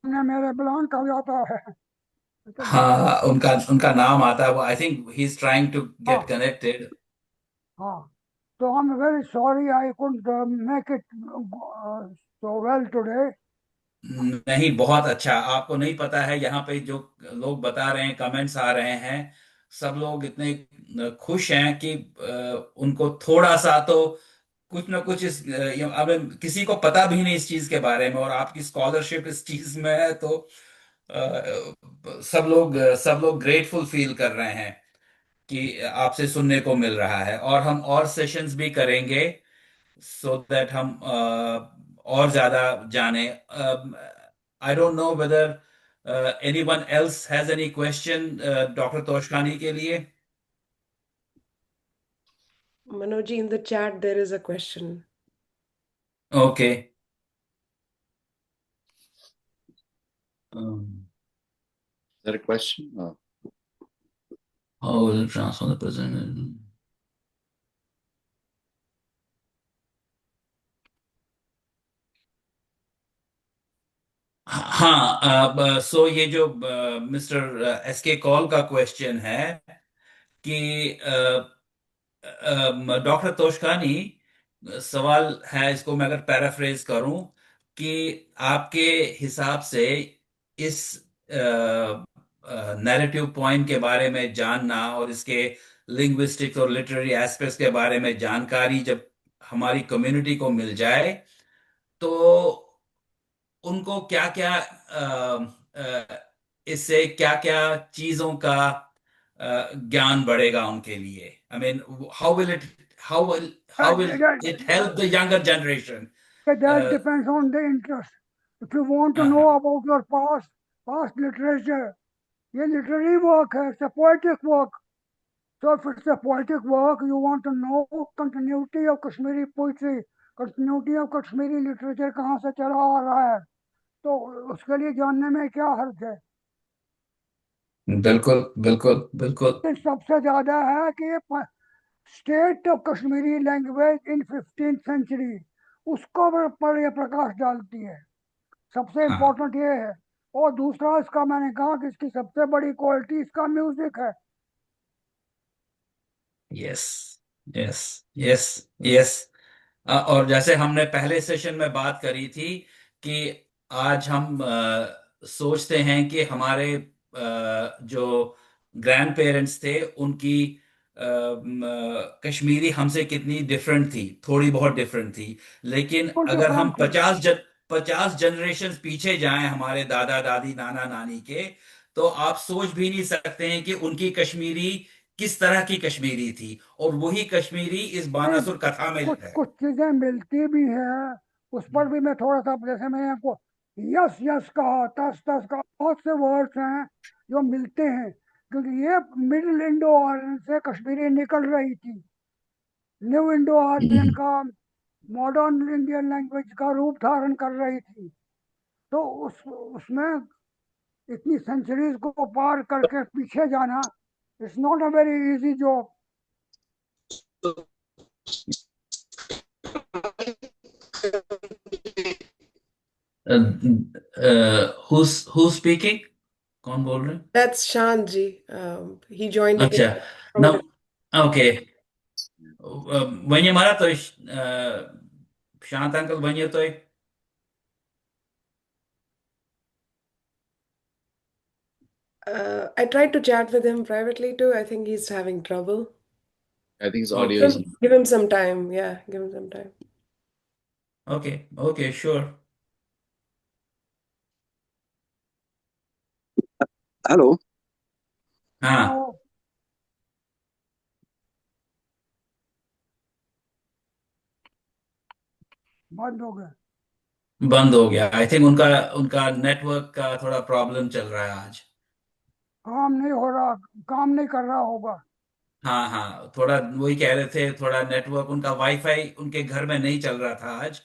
ने मेरे बलान का जाता है। तो हाँ, उनका उनका नाम आता है, वो I think he is trying to get हाँ कनेक्टेड। हाँ। तो I am very sorry I could make it so well today. नहीं, बहुत अच्छा। आपको नहीं पता है, यहाँ पे जो लोग बता रहे हैं, कमेंट्स आ रहे हैं, सब लोग इतने खुश हैं कि उनको थोड़ा सा तो कुछ ना कुछ अब किसी को पता भी नहीं इस चीज के बारे में, और आपकी स्कॉलरशिप इस चीज में है, तो सब लोग ग्रेटफुल फील कर रहे हैं कि आपसे सुनने को मिल रहा है। और हम और सेशंस भी करेंगे, सो दैट हम और ज्यादा जाने। I don't know whether anyone else has any question doctor Toshkhani के लिए। Manoji, in the chat, there is a question. Okay. Is that a question? Oh. How will it transform the present? हाँ, सो ये जो mister SK call का question है कि doctor तोशखानी, सवाल है, इसको मैं अगर पैराफ्रेज करूं, कि आपके हिसाब से इस नैरेटिव पॉइंट के बारे में जानना और इसके लिंग्विस्टिक्स और लिटरेरी एस्पेक्ट्स के बारे में जानकारी जब हमारी कम्युनिटी को मिल जाए, तो उनको क्या क्या इससे क्या क्या चीजों का ज्ञान बढ़ेगा उनके लिए? I mean, how will it how will how will it help the younger generation? That depends on the interest. If you want to know about your past literature, ये literary work है, it's a poetic work. So if it's a poetic work, you want to know continuity of Kashmiri poetry, continuity of Kashmiri literature कहाँ से चला आ रहा है, तो उसके लिए जानने में क्या हर्ज है? बिल्कुल बिल्कुल बिल्कुल। सबसे ज्यादा है कि state of Kashmiri language in 15th century, उसको पर ये प्रकाश डालती है। सबसे हाँ। इम्पोर्टेंट ये है। और दूसरा, इसका मैंने कहा कि इसकी सबसे बड़ी क्वालिटी इसका म्यूजिक है। Yes yes yes yes. और जैसे हमने पहले सेशन में बात करी थी कि आज हम सोचते हैं कि हमारे जो ग्रैंड पेरेंट्स थे उनकी कश्मीरी हमसे कितनी डिफरेंट थी, थोड़ी बहुत डिफरेंट थी। लेकिन फुल अगर हम डिफरेंट थी। 50 जनरेशन पीछे जाएं हमारे दादा दादी नाना नानी के, तो आप सोच भी नहीं सकते हैं कि उनकी कश्मीरी किस तरह की कश्मीरी थी। और वही कश्मीरी इस नहीं, बानासुर कथा में कुछ है। कुछ चीजें मिलती भी हैं। उस पर भी मैं थोड़ा सा, जैसे मैंने आपको यस यस कहा, तस तस कहा, बहुत से वर्ड्स हैं जो मिलते हैं, क्योंकि ये मिडिल इंडो आर्यन से कश्मीरी निकल रही थी। न्यू इंडो आर्यन का मॉडर्न इंडियन लैंग्वेज का रूप धारण कर रही थी। तो उसमें इतनी सेंचुरीज को पार करके पीछे जाना, it's not a very easy job. Who speaking? कौन बोल रहे हैं? That's Shant ji. He joined again अच्छा। from नम ओके। वही हमारा तो शांत अंकल वही तो एक। I tried to chat with him privately too. I think he's having trouble. I think his okay audio is. Give him some time. Yeah, give him some time. Okay okay sure. Hello. हाँ। बंद हो गए। बंद हो गया। I think उनका उनका network का थोड़ा प्रॉब्लम चल रहा है आज। काम नहीं हो रहा, काम नहीं कर रहा होगा। हाँ हाँ, थोड़ा वही कह रहे थे, थोड़ा नेटवर्क उनका वाईफाई उनके घर में नहीं चल रहा था आज।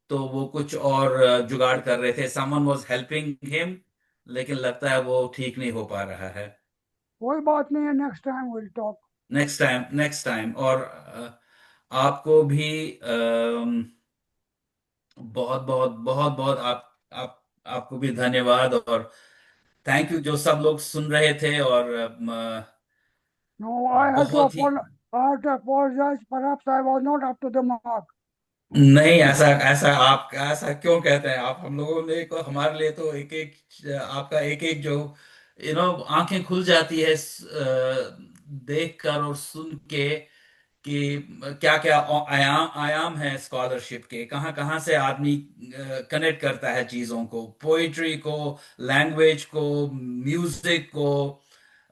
तो वो कुछ और जुगाड़ कर रहे थे। समवन वाज हेल्पिंग हिम, लेकिन लगता है वो ठीक नहीं हो पा रहा है। कोई बात नहीं है, next time will talk. Next time next time. और आपको भी बहुत बहुत बहुत बहुत आप आपको भी धन्यवाद। और थैंक यू जो सब लोग सुन रहे थे। और नो, आई हैव टू बहुत ही apologize, perhaps I was not up to the mark. नहीं, ऐसा ऐसा आप ऐसा क्यों कहते हैं? आप हम लोगों ने को हमारे लिए तो एक एक आपका एक एक जो आंखें खुल जाती है देख कर और सुन के कि क्या क्या आयाम आयाम है स्कॉलरशिप के, कहाँ कहाँ से आदमी कनेक्ट करता है चीजों को, पोइट्री को, लैंग्वेज को, म्यूजिक को,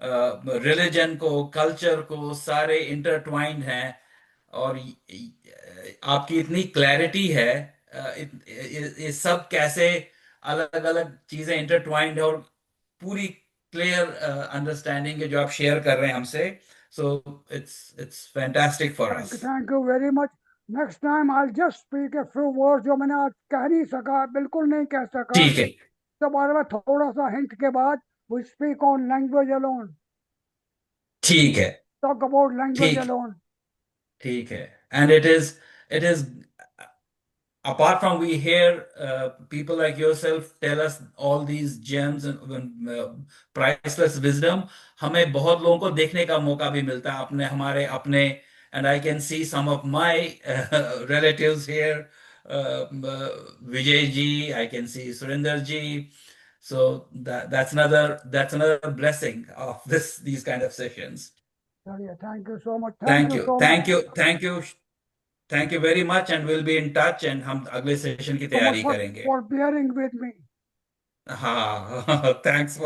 रिलीजन को, कल्चर को, सारे इंटरट्वाइंड हैं। और आपकी इतनी क्लैरिटी है। ये सब कैसे अलग अलग चीजें इंटरट्वाइंड है, और पूरी क्लियर अंडरस्टैंडिंग है जो आप शेयर कर रहे हैं हमसे। So it's fantastic for us. Thank you very much. Next time I just speak a few words जो मैंने आज कह नहीं सका, बिल्कुल नहीं कह सका। ठीक है। तो बारे में थोड़ा सा हिंट के बाद we speak on language alone, ठीक है। टॉक अबाउट लैंग्वेज ठीक अलोन। ठीक है। And it is apart from we hear people like yourself tell us all these gems and priceless wisdom, हमें बहुत लोगों को देखने का मौका भी मिलता है अपने हमारे अपने। and I can see some of my relatives here, Vijay ji, I can see Surinder ji. So that's another blessing of these kind of sessions. चलिए, thank you so much, thank Thank you you, so thank much. you, thank you. Thank you very much and will be in touch. And हम अगले session की so much तैयारी करेंगे। For bearing with me. हाँ thanks